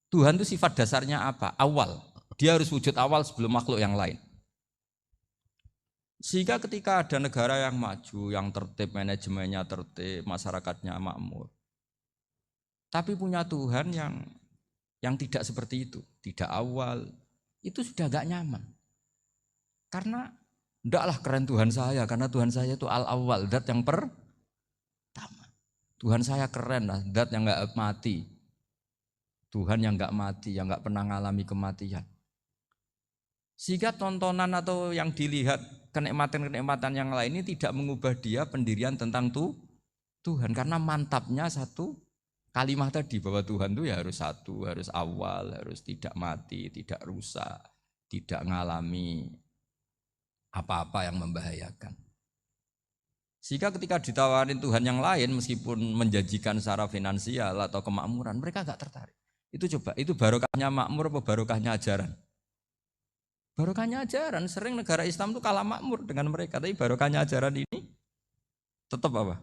Tuhan itu sifat dasarnya apa? Awal. Dia harus wujud awal sebelum makhluk yang lain. Sehingga ketika ada negara yang maju, yang tertib, manajemennya tertib, masyarakatnya makmur. Tapi punya Tuhan yang tidak seperti itu. Tidak awal. Itu sudah gak nyaman. Karena ndaklah keren Tuhan saya. Karena Tuhan saya itu al-awwal. Dat yang pertama. Tuhan saya keren lah, zat yang enggak mati. Tuhan yang enggak mati, yang enggak pernah mengalami kematian. Sehingga tontonan atau yang dilihat kenikmatan-kenikmatan yang lain ini tidak mengubah dia pendirian tentang Tuhan. Karena mantapnya satu kalimat tadi bahwa Tuhan itu ya harus satu, harus awal, harus tidak mati, tidak rusak, tidak mengalami apa-apa yang membahayakan. Sehingga ketika ditawarin Tuhan yang lain meskipun menjanjikan secara finansial atau kemakmuran, mereka gak tertarik. Itu coba, itu barokahnya makmur apa barokahnya ajaran? Barokahnya ajaran, sering negara Islam itu kalah makmur dengan mereka, tapi barokahnya ajaran ini tetap apa?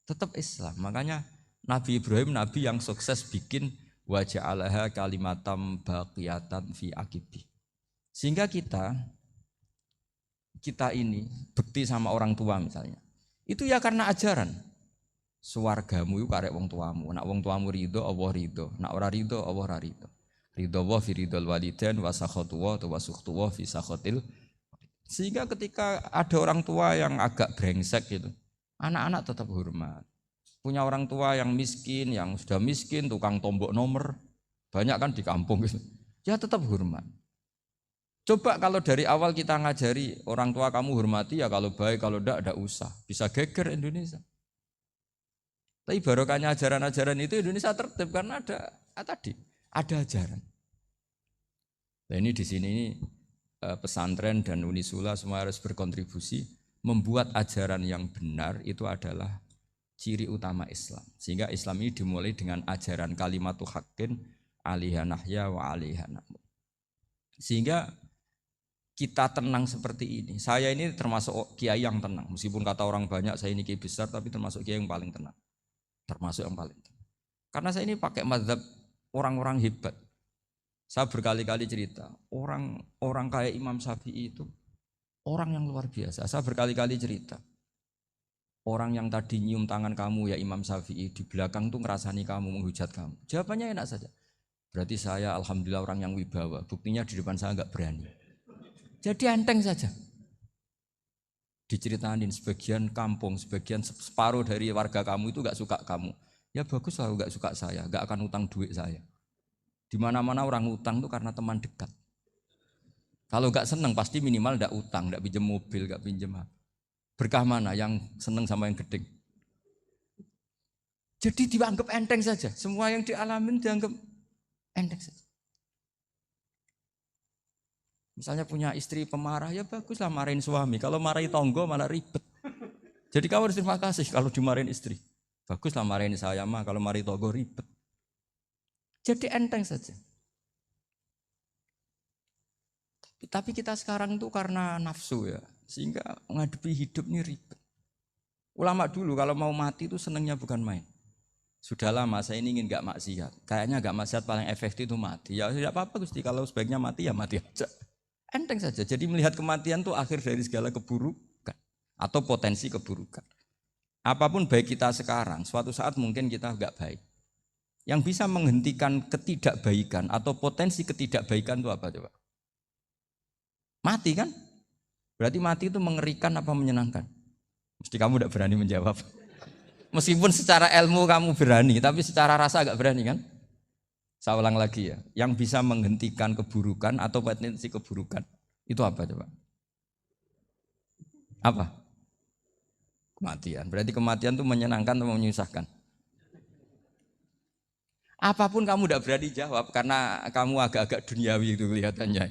Tetap Islam. Makanya Nabi Ibrahim, Nabi yang sukses bikin wa ja'alaha kalimatam baqiyatan fi aqibi. Sehingga kita ini bekti sama orang tua misalnya, itu ya karena ajaran. Suwargamu itu karek wong tuamu. Nak wong tuamu ridho, Allah ridho. Nak ora ridho, Allah ora ridho. Ridho wa fi ridhol walidain wa sakhatu wa sukhtu wa fi sakhatil. Sehingga ketika ada orang tua yang agak brengsek gitu, anak-anak tetap hormat. Punya orang tua yang miskin, yang sudah miskin, tukang tombok nomor, banyak kan di kampung gitu. Ya tetap hormat. Coba kalau dari awal kita ngajari orang tua kamu hormati ya, kalau baik, kalau enggak usah. Bisa geger Indonesia. Tapi barokahnya ajaran-ajaran itu Indonesia tertib karena ada ajaran. Nah ini di sini pesantren dan Unisula semua harus berkontribusi membuat ajaran yang benar itu adalah ciri utama Islam. Sehingga Islam ini dimulai dengan ajaran kalimatu haqqin alaiha nahya wa alaiha namut. Sehingga kita tenang seperti ini. Saya ini termasuk kiai yang tenang. Meskipun kata orang banyak saya ini kiai besar, tapi termasuk kiai yang paling tenang. termasuk yang paling. Karena saya ini pakai mazhab orang-orang hebat. Saya berkali-kali cerita, orang kayak Imam Syafi'i itu orang yang luar biasa. Saya berkali-kali cerita, orang yang tadi nyium tangan kamu ya Imam Syafi'i, di belakang tuh ngerasani kamu, menghujat kamu. Jawabannya enak saja. Berarti saya alhamdulillah orang yang wibawa. Buktinya di depan saya nggak berani. Jadi enteng saja. Diceritain sebagian kampung, sebagian separuh dari warga kamu itu nggak suka kamu. Ya bagus lah nggak suka saya, nggak akan utang duit saya. Di mana-mana orang utang itu karena teman dekat. Kalau nggak seneng pasti minimal nggak utang, nggak pinjam mobil, nggak pinjam apa. Berkah mana yang seneng sama yang gede. Jadi dianggap enteng saja. Semua yang dialamin dianggap enteng saja. Misalnya punya istri pemarah, ya baguslah marahin suami. Kalau marahin tonggo malah ribet. Jadi kamu harus terima kasih kalau dimarahin istri. Baguslah marahin saya mah, kalau marahin tonggo ribet. Jadi enteng saja. Tapi kita sekarang itu karena nafsu ya, sehingga menghadapi hidup ini ribet. Ulama dulu kalau mau mati itu senengnya bukan main. Sudah lama saya ini ingin gak maksiat. Kayaknya gak maksiat paling efektif itu mati. Ya tidak apa-apa Gusti, kalau sebaiknya mati ya mati aja. Enteng saja. Jadi melihat kematian itu akhir dari segala keburukan atau potensi keburukan. Apapun baik kita sekarang, suatu saat mungkin kita gak baik. Yang bisa menghentikan ketidakbaikan atau potensi ketidakbaikan itu apa coba? Mati kan? Berarti mati itu mengerikan apa menyenangkan? Mesti kamu tidak berani menjawab. Meskipun secara ilmu kamu berani, tapi secara rasa agak berani kan? Saya ulang lagi ya. Yang bisa menghentikan keburukan atau potensi keburukan itu apa coba? Apa? Kematian. Berarti kematian itu menyenangkan atau menyusahkan? Apapun kamu tidak berani jawab karena kamu agak-agak duniawi itu kelihatannya.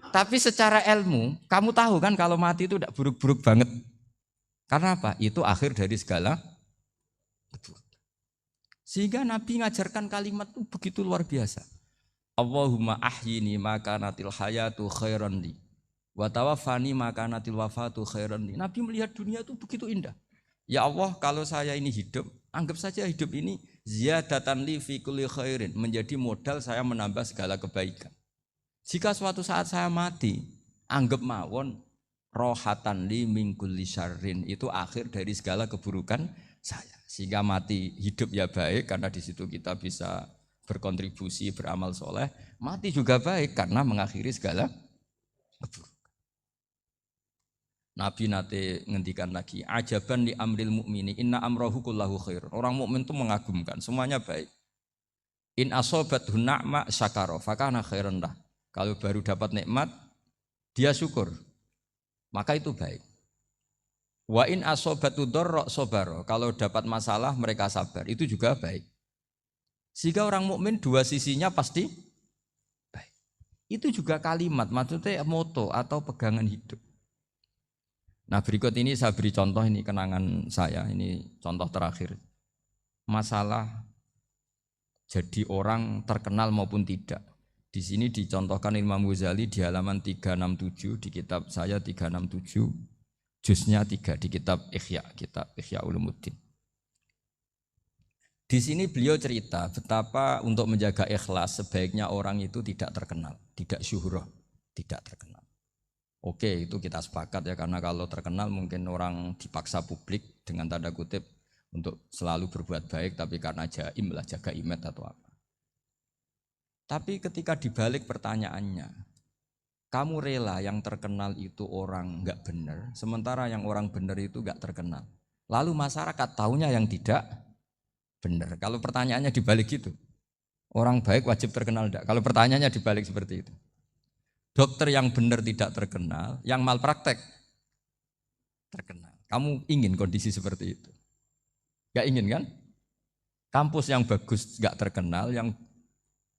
Tapi secara ilmu, kamu tahu kan kalau mati itu tidak buruk-buruk banget. Karena apa? Itu akhir dari segala keburukan. Sehingga Nabi ngajarkan kalimat itu begitu luar biasa. Allahumma ahyini maka natil hayatu khairan li wa tawaffani maka natil wafatu khairan li. Nabi melihat dunia itu begitu indah. Ya Allah, kalau saya ini hidup, anggap saja hidup ini ziyadatan li fi kulli khairin, menjadi modal saya menambah segala kebaikan. Jika suatu saat saya mati, anggap mawon rohatan li min kulli syarrin, itu akhir dari segala keburukan saya. Sehingga mati hidup ya baik karena di situ kita bisa berkontribusi beramal soleh. Mati juga baik karena mengakhiri segala keburukan. Nabi nate ngendikan lagi, ajaban li amril mukmini inna amrahu kullahu khair. Orang mukmin itu mengagumkan, semuanya baik. In asobathu na'ma syakara fakana khairan lah. Kalau baru dapat nikmat, dia syukur, maka itu baik. Wa in asobatu dharra sabara. Kalau dapat masalah mereka sabar, itu juga baik. Sehingga orang mukmin dua sisinya pasti baik. Itu juga kalimat, maksudnya moto atau pegangan hidup. Nah berikut ini saya beri contoh, ini kenangan saya, ini contoh terakhir. Masalah jadi orang terkenal maupun tidak. Di sini dicontohkan Imam Ghazali di halaman 367 di kitab saya 367, juznya 3 di kitab Ihya Ulumuddin. Di sini beliau cerita betapa untuk menjaga ikhlas sebaiknya orang itu tidak terkenal, tidak syuhrah, tidak terkenal. Oke, itu kita sepakat ya, karena kalau terkenal mungkin orang dipaksa publik dengan tanda kutip untuk selalu berbuat baik, tapi karena jaim lah, jaga image atau apa. Tapi ketika dibalik pertanyaannya, kamu rela yang terkenal itu orang nggak benar, sementara yang orang benar itu nggak terkenal. Lalu masyarakat taunya yang tidak benar. Kalau pertanyaannya dibalik gitu, orang baik wajib terkenal enggak? Kalau pertanyaannya dibalik seperti itu. Dokter yang benar tidak terkenal, yang malpraktek terkenal. Kamu ingin kondisi seperti itu? Gak ingin kan? Kampus yang bagus gak terkenal,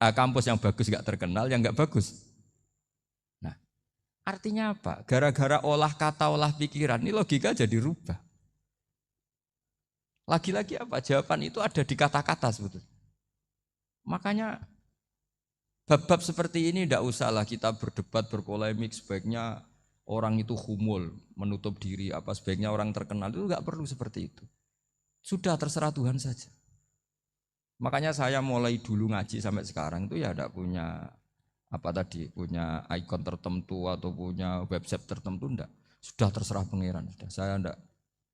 kampus yang bagus gak terkenal, yang gak bagus. Nah, artinya apa? Gara-gara olah kata, olah pikiran, ini logika jadi rubah. Lagi-lagi apa? Jawaban itu ada di kata-kata sebetulnya. Makanya bab-bab seperti ini tidak usahlah kita berdebat, berpolemik, sebaiknya orang itu humul, menutup diri, apa sebaiknya orang terkenal, itu nggak perlu seperti itu. Sudah terserah Tuhan saja. Makanya saya mulai dulu ngaji sampai sekarang itu ya tidak punya punya ikon tertentu atau punya website tertentu enggak. Sudah terserah pangeran sudah.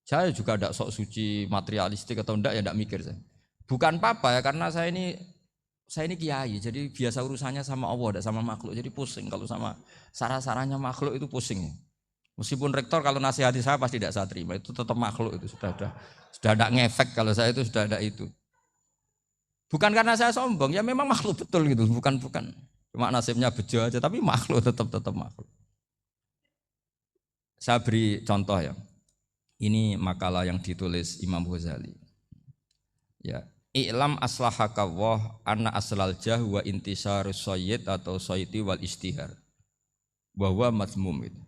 Saya juga tidak sok suci materialistik atau enggak ya enggak mikir saya. Bukan apa-apa ya karena saya ini kiai jadi biasa urusannya sama Allah enggak sama makhluk. Jadi pusing kalau sama sarah-sarahnya makhluk itu pusing. Meskipun rektor kalau nasihati saya pasti tidak saya terima, itu tetap makhluk itu sudah ada ngefek kalau saya itu sudah ada itu. Bukan karena saya sombong, ya memang makhluk betul gitu, bukan cuma nasibnya bejo aja, tapi makhluk tetap makhluk. Saya beri contoh ya. Ini makalah yang ditulis Imam Ghazali. Ya, i'lam aslahaka Allah anna aslal jah wa intisarus sayyid atau sayyidi wal istihar. Bahwa mazmum itu.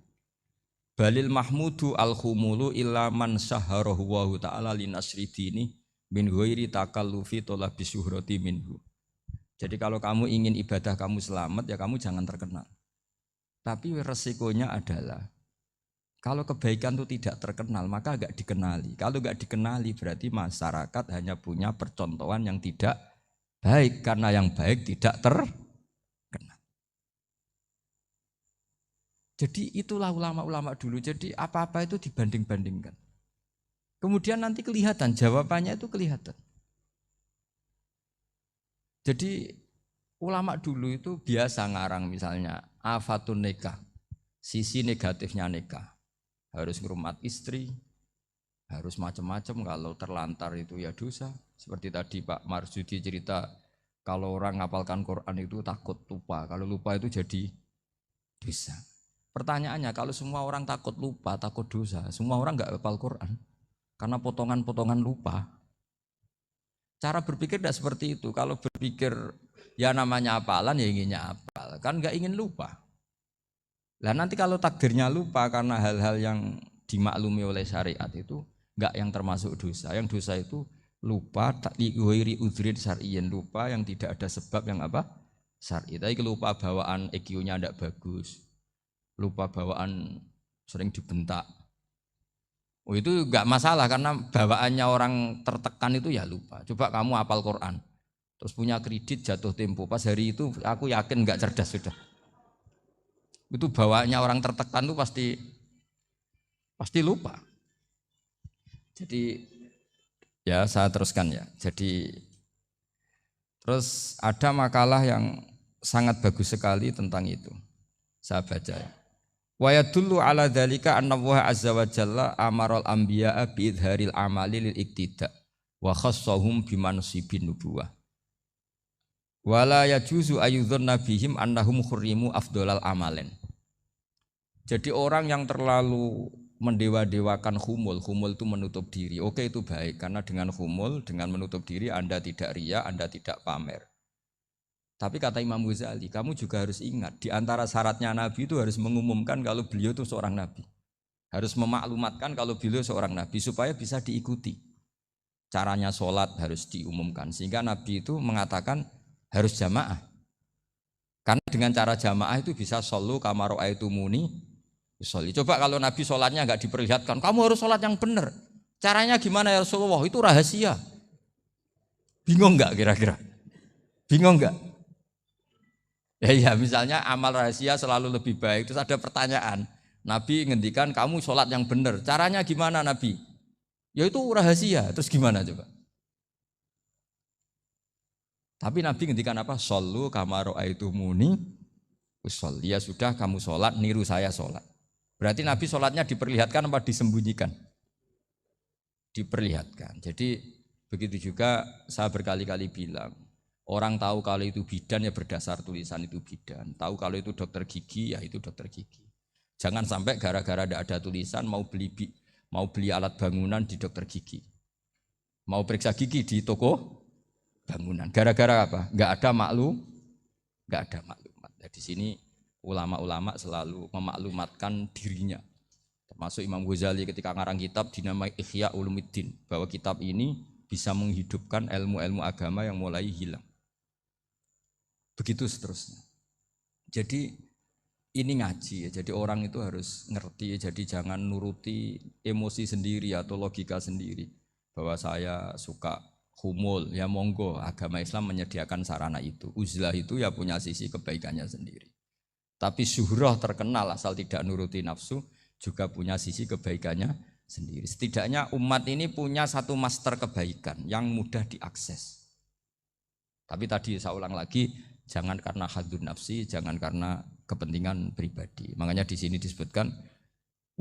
Balil mahmudu al-khumulu illa man syaharahu wa ta'ala linasri dini min ghairi takallufi talabi syuhrati minhu. Jadi kalau kamu ingin ibadah kamu selamat ya kamu jangan terkenal. Tapi resikonya adalah kalau kebaikan itu tidak terkenal maka enggak dikenali. Kalau enggak dikenali berarti masyarakat hanya punya percontohan yang tidak baik karena yang baik tidak terkenal. Jadi itulah ulama-ulama dulu. Jadi apa-apa itu dibanding-bandingkan. Kemudian nanti kelihatan, jawabannya itu kelihatan. Jadi ulama dulu itu biasa ngarang misalnya afatun nikah, sisi negatifnya nikah. Harus ngurmat istri, harus macam-macam, kalau terlantar itu ya dosa. Seperti tadi Pak Marsudi cerita, kalau orang ngapalkan Quran itu takut lupa, kalau lupa itu jadi dosa. Pertanyaannya, kalau semua orang takut lupa, takut dosa, semua orang enggak hafal Quran karena potongan-potongan lupa. Cara berpikir tidak seperti itu. Kalau berpikir ya namanya hafalan ya inginnya hafal, kan enggak ingin lupa. Lah nanti kalau takdirnya lupa karena hal-hal yang dimaklumi oleh syariat itu enggak yang termasuk dosa. Yang dosa itu lupa liwiri udhrin syar'iyyin, lupa yang tidak ada sebab yang apa? Syar'i. Tapi lupa bawaan EQ-nya enggak bagus. Lupa bawaan sering dibentak. Oh itu enggak masalah karena bawaannya orang tertekan itu ya lupa. Coba kamu hafal Quran, terus punya kredit jatuh tempo, pas hari itu aku yakin enggak cerdas sudah. Itu bawaannya orang tertekan itu pasti lupa. Jadi ya saya teruskan ya. Jadi terus ada makalah yang sangat bagus sekali tentang itu. Saya baca ya. Wa yadullu ala dzalika anna Allah azza wa jalla amaral anbiya'a bi idharil amali lil iktida wa khassahum bi mansibin nubuwah. Wala yajuzu ayyudhanna bihim annahum khurrimu afdhalal amalen. Jadi orang yang terlalu mendewa-dewakan khumul itu menutup diri. Oke itu baik karena dengan khumul, dengan menutup diri Anda tidak riya, Anda tidak pamer. Tapi kata Imam Ghazali, kamu juga harus ingat di antara syaratnya Nabi itu harus mengumumkan kalau beliau itu seorang Nabi. Harus memaklumatkan kalau beliau seorang Nabi supaya bisa diikuti. Caranya sholat harus diumumkan sehingga Nabi itu mengatakan harus jamaah. Karena dengan cara jamaah itu bisa shollu kama ra'aitumuni usolli. Coba kalau Nabi sholatnya enggak diperlihatkan, kamu harus sholat yang benar. Caranya gimana ya Rasulullah? Itu rahasia. Bingung enggak kira-kira? Bingung enggak? Ya misalnya amal rahasia selalu lebih baik. Terus ada pertanyaan, Nabi ngendikan kamu sholat yang benar. Caranya gimana Nabi? Ya itu rahasia. Terus gimana coba? Tapi Nabi ngendikan apa? Shollu kama ra'aitumuni usolli. Ya sudah kamu sholat, niru saya sholat. Berarti Nabi sholatnya diperlihatkan apa disembunyikan? Diperlihatkan. Jadi begitu juga saya berkali-kali bilang, orang tahu kalau itu bidan ya berdasar tulisan itu bidan. Tahu kalau itu dokter gigi ya itu dokter gigi. Jangan sampai gara-gara tidak ada tulisan mau beli alat bangunan di dokter gigi. Mau periksa gigi di toko bangunan. Gara-gara apa? Enggak ada maklumat. Nah, di sini ulama-ulama selalu memaklumatkan dirinya. Termasuk Imam Ghazali ketika ngarang kitab dinamai Ihya Ulumuddin, bahwa kitab ini bisa menghidupkan ilmu-ilmu agama yang mulai hilang. Begitu seterusnya. Jadi ini ngaji ya, jadi orang itu harus ngerti, jadi jangan nuruti emosi sendiri atau logika sendiri bahwa saya suka humul, ya monggo agama Islam menyediakan sarana itu. Uzlah itu ya punya sisi kebaikannya sendiri. Tapi syuhrah terkenal asal tidak nuruti nafsu juga punya sisi kebaikannya sendiri. Setidaknya umat ini punya satu master kebaikan yang mudah diakses. Tapi tadi saya ulang lagi, jangan karena hadun nafsi, jangan karena kepentingan pribadi. Makanya di sini disebutkan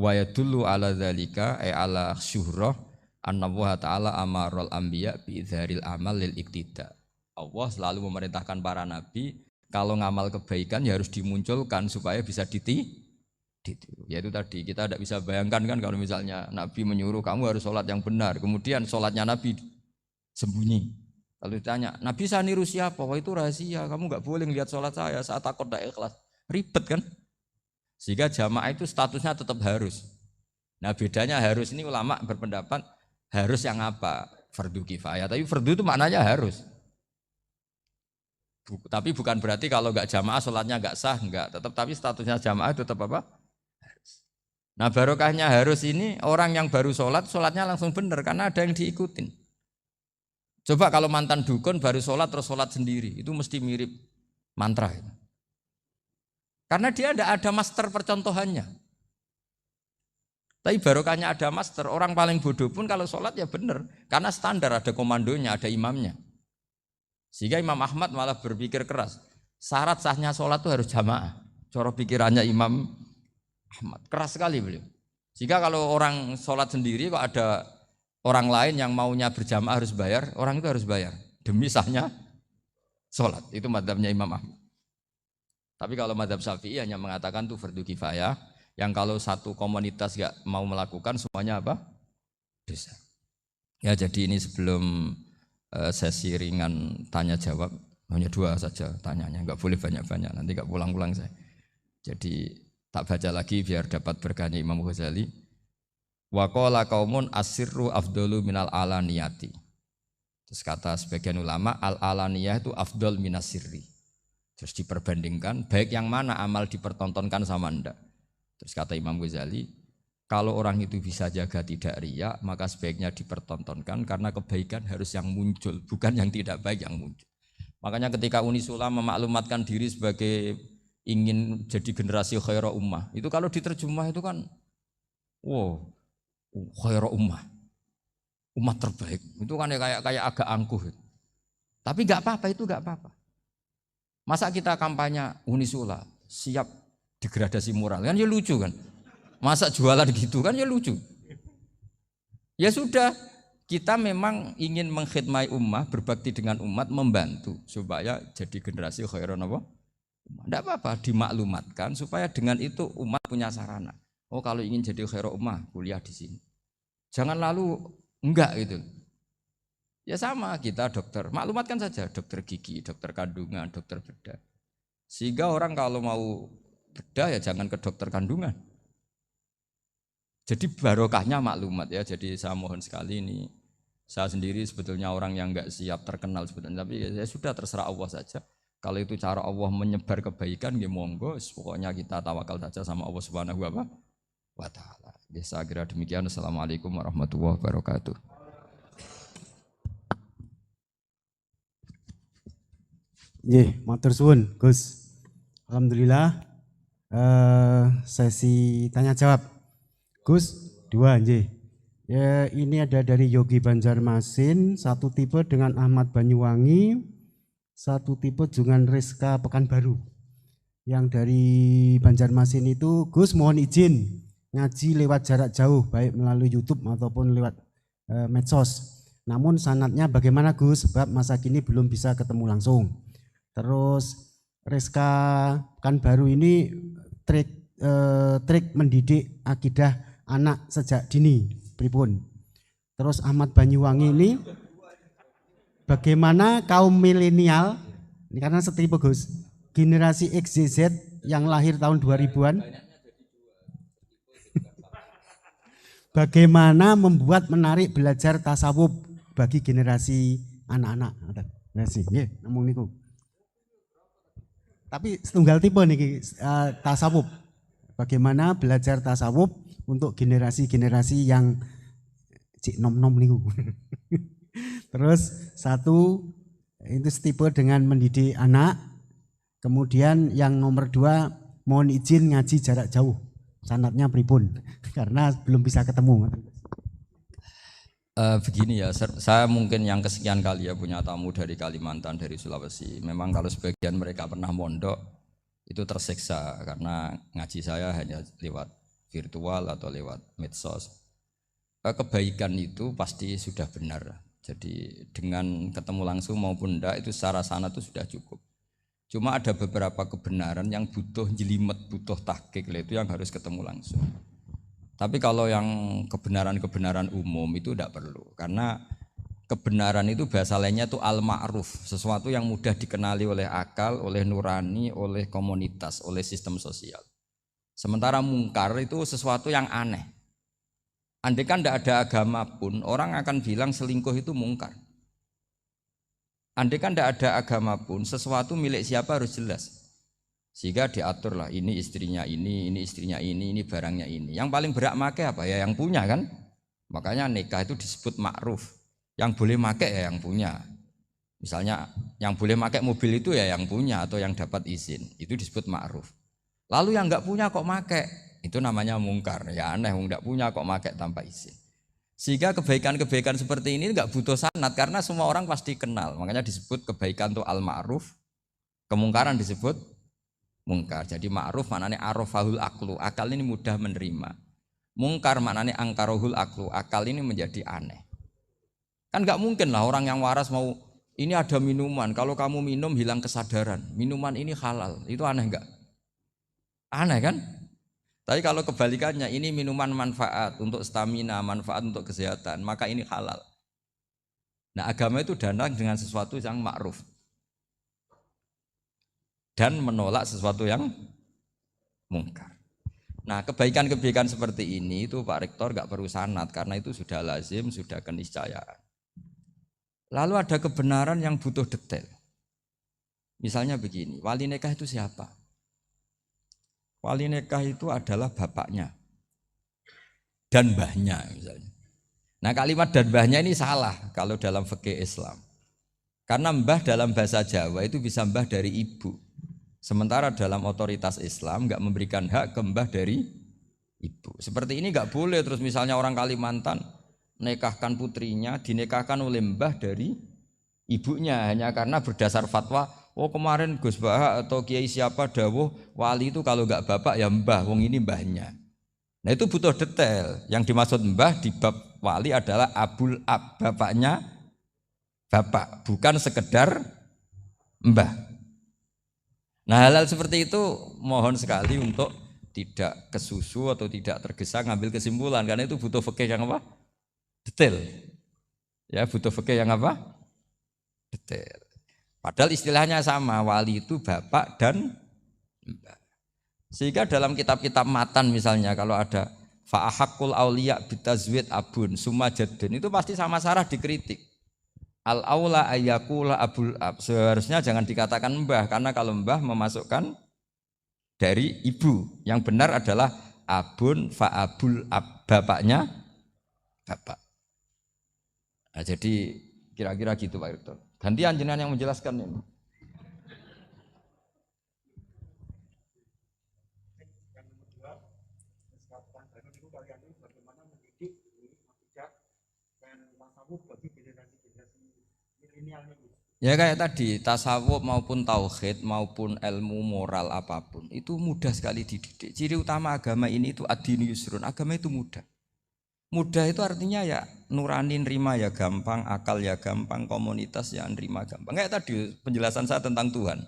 wa yadullu ala dzalika ay ala syuhrah annallaha ta'ala amarul anbiya bi idzharil amal lil iktida. Allah selalu memerintahkan para nabi kalau ngamal kebaikan ya harus dimunculkan supaya bisa ditiru. Yaitu tadi kita tidak bisa bayangkan kan kalau misalnya Nabi menyuruh kamu harus sholat yang benar, kemudian sholatnya Nabi sembunyi. Kalau ditanya, Nabi saya niru siapa? Wah itu rahasia, kamu nggak boleh lihat sholat saya saat takut tidak ikhlas. Ribet kan? Sehingga jamaah itu statusnya tetap harus. Nah bedanya harus ini ulama berpendapat harus yang apa? Fardu kifayah. Tapi fardu itu maknanya harus. Tapi bukan berarti kalau nggak jamaah sholatnya nggak sah, nggak. Tapi statusnya jamaah tetap apa? Harus. Nah barokahnya harus ini orang yang baru sholat, sholatnya langsung benar karena ada yang diikutin. Coba kalau mantan dukun baru sholat terus sholat sendiri, itu mesti mirip mantra. Karena dia tidak ada master percontohannya. Tapi barokahnya ada master, orang paling bodoh pun kalau sholat ya benar. Karena standar ada komandonya, ada imamnya. Sehingga Imam Ahmad malah berpikir keras. Syarat sahnya sholat itu harus jamaah. Cara pikirannya Imam Ahmad, keras sekali beliau. Sehingga kalau orang sholat sendiri kok ada orang lain yang maunya berjamaah harus bayar, orang itu harus bayar demi sahnya sholat. Itu madzhabnya Imam Ahmad. Tapi kalau madzhab Syafi'i hanya mengatakan itu fardu kifayah, yang kalau satu komunitas gak mau melakukan semuanya apa? Dosa. Ya jadi ini sebelum sesi ringan tanya jawab, hanya 2 saja tanyanya, nggak boleh banyak-banyak, nanti nggak pulang-pulang saya. Jadi tak baca lagi biar dapat berkahnya Imam Ghazali. Wa qala qaumun asirru afdalu minal alaniyati. Terus kata sebagian ulama al alaniyah itu afdal minas sirri. Terus diperbandingkan baik yang mana amal dipertontonkan sama ndak. Terus kata Imam Ghazali, kalau orang itu bisa jaga tidak riya, maka sebaiknya dipertontonkan karena kebaikan harus yang muncul, bukan yang tidak baik yang muncul. Makanya ketika Unisula memaklumatkan diri sebagai ingin jadi generasi khairah ummah, itu kalau diterjemah itu kan wow, khairah ummah, umat terbaik. Itu kan ya kayak agak angkuh. Tapi nggak apa-apa, itu nggak apa-apa. Masa kita kampanye Unisula siap degradasi moral, kan ya lucu kan? Masa jualan gitu kan ya lucu. Ya sudah, kita memang ingin mengkhidmati ummah, berbakti dengan umat, membantu supaya jadi generasi khairah apa? Tidak apa-apa, dimaklumatkan supaya dengan itu umat punya sarana. Oh kalau ingin jadi khairah ummah, kuliah di sini. Jangan lalu enggak gitu. Ya sama kita dokter, maklumatkan saja dokter gigi, dokter kandungan, dokter bedah. Sehingga orang kalau mau bedah ya jangan ke dokter kandungan. Jadi barokahnya maklumat ya. Jadi saya mohon sekali ini, saya sendiri sebetulnya orang yang enggak siap terkenal sebetulnya, tapi ya sudah terserah Allah saja. Kalau itu cara Allah menyebar kebaikan, ya monggo. Pokoknya kita tawakal saja sama Allah Subhanahu wa Ta'ala. Saya kira demikian. Assalamualaikum warahmatullahi wabarakatuh. Matur suwun Gus. Alhamdulillah sesi tanya jawab. Gus 2 nggih. Ya, ini ada dari Yogi Banjarmasin, satu tipe dengan Ahmad Banyuwangi, satu tipe dengan Rizka Pekanbaru. Yang dari Banjarmasin itu, Gus mohon izin ngaji lewat jarak jauh, baik melalui YouTube ataupun lewat medsos. Namun sanadnya bagaimana Gus? Sebab masa kini belum bisa ketemu langsung. Terus Rizka Pekanbaru ini trik mendidik akidah anak sejak dini, pripun. Terus Ahmad Banyuwangi ini bagaimana kaum milenial, ini karena setipe Gus, generasi XYZ yang lahir tahun 2000-an, bagaimana membuat menarik belajar tasawuf bagi generasi anak-anak. Nggih, namung niku. Tapi setunggal tipe nih tasawuf. Bagaimana belajar tasawuf untuk generasi-generasi yang cik nom-nom niku. Terus satu itu setipe dengan mendidik anak. Kemudian yang nomor 2 mohon izin ngaji jarak jauh. Sanatnya pripun? Karena belum bisa ketemu. Begini ya, saya mungkin yang kesekian kali ya punya tamu dari Kalimantan, dari Sulawesi. Memang kalau sebagian mereka pernah mondok itu tersiksa karena ngaji saya hanya lewat virtual atau lewat medsos. Kebaikan itu pasti sudah benar. Jadi dengan ketemu langsung maupun enggak itu secara sana itu sudah cukup. Cuma ada beberapa kebenaran yang butuh jelimet, butuh tahqiq, itu yang harus ketemu langsung. Tapi kalau yang kebenaran-kebenaran umum itu tidak perlu, karena kebenaran itu bahasa lainnya itu al-ma'ruf, sesuatu yang mudah dikenali oleh akal, oleh nurani, oleh komunitas, oleh sistem sosial. Sementara mungkar itu sesuatu yang aneh. Andai kan tidak ada agama pun, orang akan bilang selingkuh itu mungkar. Andai kan tidak ada agama pun, sesuatu milik siapa harus jelas. Sehingga diaturlah ini istrinya ini istrinya ini barangnya ini. Yang paling berhak make apa ya yang punya kan. Makanya nikah itu disebut ma'ruf. Yang boleh make ya yang punya. Misalnya yang boleh make mobil itu ya yang punya atau yang dapat izin. Itu disebut ma'ruf. Lalu yang enggak punya kok make, itu namanya mungkar. Ya aneh yang enggak punya kok make tanpa izin. Sehingga kebaikan-kebaikan seperti ini enggak butuh sanad karena semua orang pasti kenal. Makanya disebut kebaikan itu al-ma'ruf. Kemungkaran disebut mungkar. Jadi ma'ruf maknanya arafahul aklu, akal ini mudah menerima. Mungkar maknanya angkarohul aklu, akal ini menjadi aneh. Kan nggak mungkin lah orang yang waras mau ini ada minuman, kalau kamu minum hilang kesadaran, minuman ini halal, itu aneh nggak? Aneh kan? Tapi kalau kebalikannya ini minuman manfaat untuk stamina, manfaat untuk kesehatan, maka ini halal. Nah agama itu datang dengan sesuatu yang ma'ruf dan menolak sesuatu yang mungkar. Nah kebaikan-kebaikan seperti ini itu Pak Rektor gak perlu sanad karena itu sudah lazim, sudah keniscayaan. Lalu ada kebenaran yang butuh detail. Misalnya begini, wali nikah itu siapa? Wali nikah itu adalah bapaknya dan mbahnya misalnya. Nah kalimat dan mbahnya ini salah kalau dalam fikih Islam. Karena mbah dalam bahasa Jawa itu bisa mbah dari ibu. Sementara dalam otoritas Islam enggak memberikan hak ke mbah dari ibu. Seperti ini enggak boleh terus misalnya orang Kalimantan nikahkan putrinya dinikahkan oleh mbah dari ibunya hanya karena berdasar fatwa oh kemarin Gus Bah atau Kiai siapa dawuh wali itu kalau enggak bapak ya mbah, wong ini mbahnya. Nah itu butuh detail. Yang dimaksud mbah di bab wali adalah abul ab, bapaknya bapak, bukan sekedar mbah. Nah hal-hal seperti itu mohon sekali untuk tidak kesusu atau tidak tergesa ngambil kesimpulan karena itu butuh fikih yang apa? Detail. Ya butuh fikih yang apa? Detail. Padahal istilahnya sama, wali itu bapak dan mbah. Sehingga dalam kitab-kitab matan misalnya kalau ada fa'ahakul auliya bitazwid abun summa jaddun itu pasti sama Sarah dikritik. Al-aula ayyakula abul ab, seharusnya jangan dikatakan mbah karena kalau mbah memasukkan dari ibu, yang benar adalah abun fa'abul ab, bapaknya bapak. Nah, jadi kira-kira gitu Pak Rektor. Gantian jenengan yang menjelaskan ini. Ya kayak tadi, tasawuf maupun tauhid maupun ilmu moral apapun itu mudah sekali dididik. Ciri utama agama ini itu ad-dinu yusrun, agama itu mudah. Mudah itu artinya ya nurani nerima ya gampang, akal ya gampang, komunitas ya nerima gampang. Kayak tadi penjelasan saya tentang Tuhan.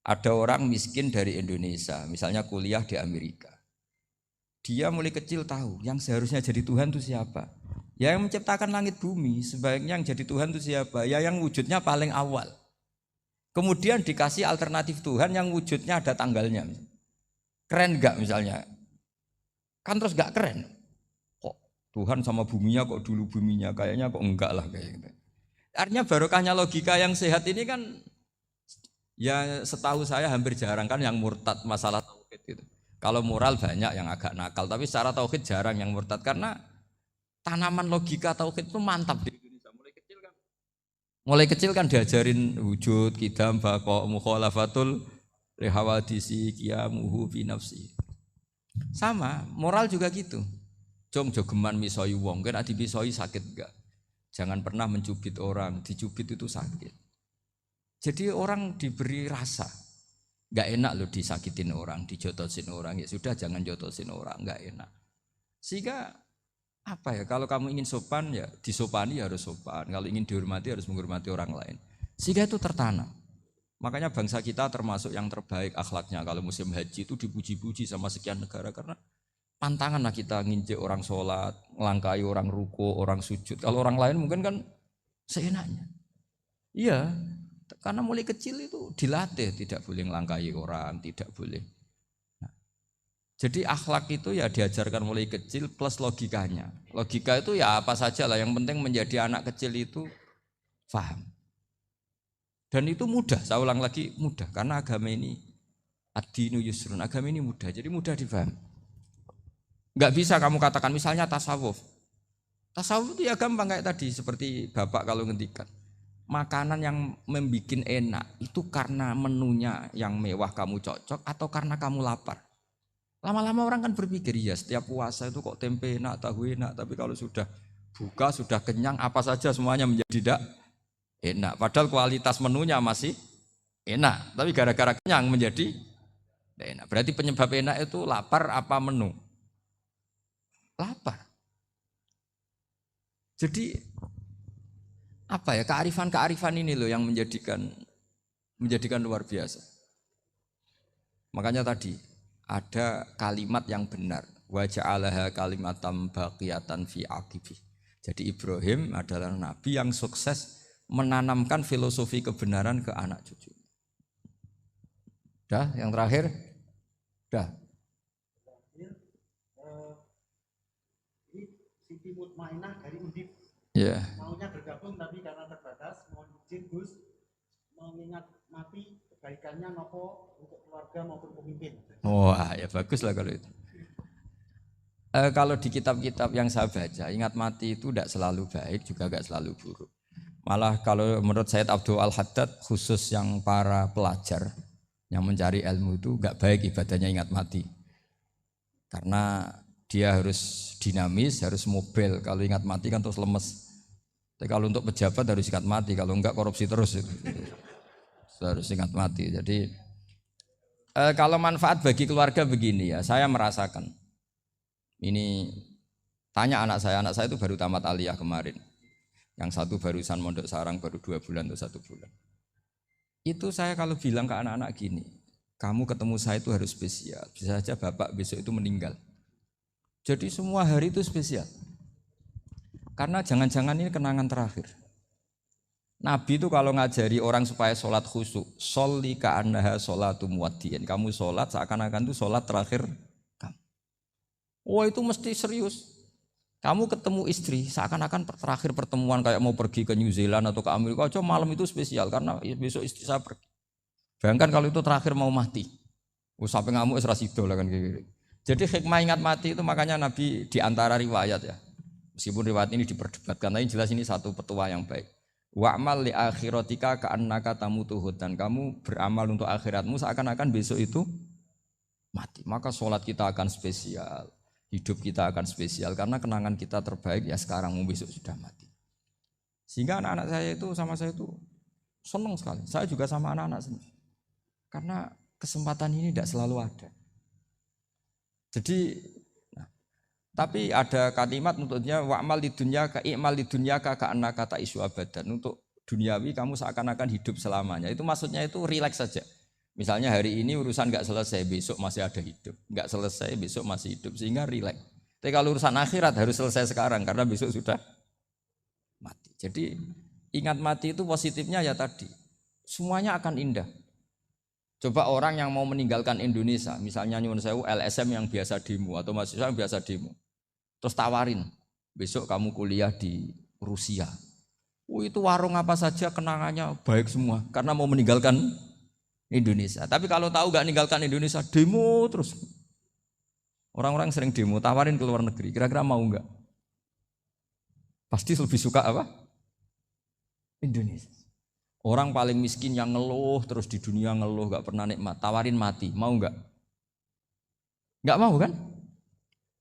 Ada orang miskin dari Indonesia, misalnya kuliah di Amerika. Dia mulai kecil tahu yang seharusnya jadi Tuhan itu siapa. Ya yang menciptakan langit bumi, sebaiknya yang jadi Tuhan itu siapa? Ya yang wujudnya paling awal. Kemudian dikasih alternatif Tuhan yang wujudnya ada tanggalnya. Keren enggak misalnya? Kan terus enggak keren. Kok Tuhan sama buminya kok dulu buminya? Kayaknya kok enggak lah kayak gitu. Artinya barokahnya logika yang sehat ini kan ya setahu saya hampir jarang kan yang murtad masalah tauhid gitu. Kalau moral banyak yang agak nakal, tapi secara tauhid jarang yang murtad karena tanaman logika tauhid itu mantap di Indonesia. Mulai kecil kan Mulai kecil kan diajarin wujud, kidam, bako, mukhalafatul lihawadisi, qiyamuhu fi nafsi. Sama, moral juga gitu. Jom jogeman misoi wong, kan adi misoi sakit enggak? Jangan pernah mencubit orang, dicubit itu sakit. Jadi orang diberi rasa, enggak enak loh disakitin orang, dijotosin orang, ya sudah jangan jotosin orang, enggak enak. Sehingga apa ya, kalau kamu ingin sopan ya disopani harus sopan, kalau ingin dihormati harus menghormati orang lain. Sehingga itu tertanam. Makanya bangsa kita termasuk yang terbaik akhlaknya. Kalau musim haji itu dipuji-puji sama sekian negara karena pantangan lah kita nginjek orang sholat, melangkai orang ruko, orang sujud. Kalau orang lain mungkin kan seenaknya. Iya, karena mulai kecil itu dilatih tidak boleh melangkai orang, tidak boleh. Nah, jadi akhlak itu ya diajarkan mulai kecil plus logikanya. Logika itu ya apa saja lah, yang penting menjadi anak kecil itu paham. Dan itu mudah, saya ulang lagi mudah, karena agama ini ad-dinu yusrun, agama ini mudah, jadi mudah difaham. Enggak bisa kamu katakan misalnya tasawuf. Tasawuf itu ya gampang kayak tadi, seperti Bapak kalau ngendikan. Makanan yang membuat enak itu karena menunya yang mewah kamu cocok atau karena kamu lapar. Lama-lama orang kan berpikir, ya setiap puasa itu kok tempe enak, tahu enak, tapi kalau sudah buka, sudah kenyang, apa saja semuanya menjadi tidak enak, padahal kualitas menunya masih enak, tapi gara-gara kenyang menjadi enak. Berarti penyebab enak itu lapar apa menu? Lapar. Jadi apa ya, kearifan ini loh yang menjadikan luar biasa. Makanya tadi ada kalimat yang benar, wa ja'alaha kalimatam baqiyatan fi aqibih. Jadi Ibrahim adalah nabi yang sukses menanamkan filosofi kebenaran ke anak cucu. Dah, yang terakhir, dah. Ini Siti Mutmainah dari Undip. Ya. Maunya bergabung tapi karena terbatas, mohon izin Gus, mengingat mati kebaikannya nopo untuk keluarga maupun pemimpin. Wah, ya bagus lah kalau itu. Kalau di kitab-kitab yang saya baca, ingat mati itu tidak selalu baik, juga tidak selalu buruk. Malah kalau menurut Sayyid Abdul Al-Haddad, khusus yang para pelajar yang mencari ilmu itu enggak baik ibadahnya ingat mati. Karena dia harus dinamis, harus mobil. Kalau ingat mati kan terus lemes. Tapi kalau untuk pejabat harus ingat mati, kalau enggak korupsi terus itu. Harus ingat mati. Jadi kalau manfaat bagi keluarga begini ya, saya merasakan. Ini tanya anak saya itu baru tamat aliyah kemarin. Yang satu barusan mondok sarang baru 2 bulan atau 1 bulan. Itu saya kalau bilang ke anak-anak gini, kamu ketemu saya itu harus spesial. Bisa saja bapak besok itu meninggal. Jadi semua hari itu spesial. Karena jangan-jangan ini kenangan terakhir. Nabi itu kalau ngajari orang supaya sholat khusyuk, sholli ka'annaha sholatu muwaddi'in. Kamu sholat seakan-akan itu sholat terakhir kamu. Oh itu mesti serius. Kamu ketemu istri seakan-akan terakhir pertemuan kayak mau pergi ke New Zealand atau ke Amerika, aja malam itu spesial karena besok istri saya pergi. Bayangkan kalau itu terakhir mau mati, sampai ngamuk serasido lah kan gitu. Jadi hikmah ingat mati itu makanya Nabi di antara riwayat ya, meskipun riwayat ini diperdebatkan, tapi jelas ini satu petua yang baik. Wa'mal li akhiratika ka'annaka tamutu, dan kamu beramal untuk akhiratmu seakan-akan besok itu mati. Maka sholat kita akan spesial. Hidup kita akan spesial karena kenangan kita terbaik ya sekarang, mau besok sudah mati. Sehingga anak-anak saya itu sama saya itu senang sekali. Saya juga sama anak-anak senang. Karena kesempatan ini tidak selalu ada. Jadi, tapi ada kalimat untuknya wa'mal lidunyaka i'mal lidunyaka ka'annaka ta'isu abadan. Untuk duniawi kamu seakan-akan hidup selamanya. Itu maksudnya itu rileks saja. Misalnya hari ini urusan nggak selesai, besok masih ada hidup. Nggak selesai, besok masih hidup. Sehingga rileks. Tapi kalau urusan akhirat harus selesai sekarang karena besok sudah mati. Jadi ingat mati itu positifnya ya tadi. Semuanya akan indah. Coba orang yang mau meninggalkan Indonesia, misalnya nyuwun sewu LSM yang biasa demo atau mahasiswa yang biasa demo. Terus tawarin, besok kamu kuliah di Rusia. Itu warung apa saja kenangannya baik semua karena mau meninggalkan Indonesia. Tapi kalau tahu gak ninggalkan Indonesia, demo terus. Orang-orang sering demo, tawarin ke luar negeri. Kira-kira mau gak? Pasti lebih suka apa? Indonesia. Orang paling miskin yang ngeluh terus di dunia ngeluh gak pernah nikmat, tawarin mati, mau nggak? Nggak mau kan?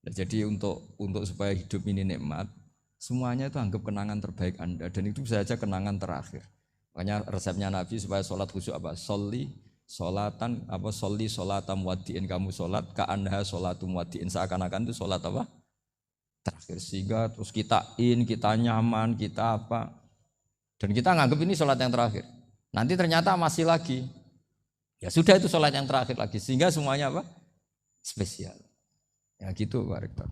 Nah, jadi untuk supaya hidup ini nikmat, semuanya itu anggap kenangan terbaik Anda dan itu bisa saja kenangan terakhir. Makanya resepnya Nabi supaya sholat khusyuk apa? Sholli sholatan apa sholli sholatam wadiin, kamu sholat ka'anha sholatum wadiin, seakan-akan itu sholat apa? Terakhir, sehingga terus kita nyaman, kita apa? Dan kita nganggap ini sholat yang terakhir. Nanti ternyata masih lagi. Ya sudah itu sholat yang terakhir lagi. Sehingga semuanya apa? Spesial. Ya gitu Pak Rektor.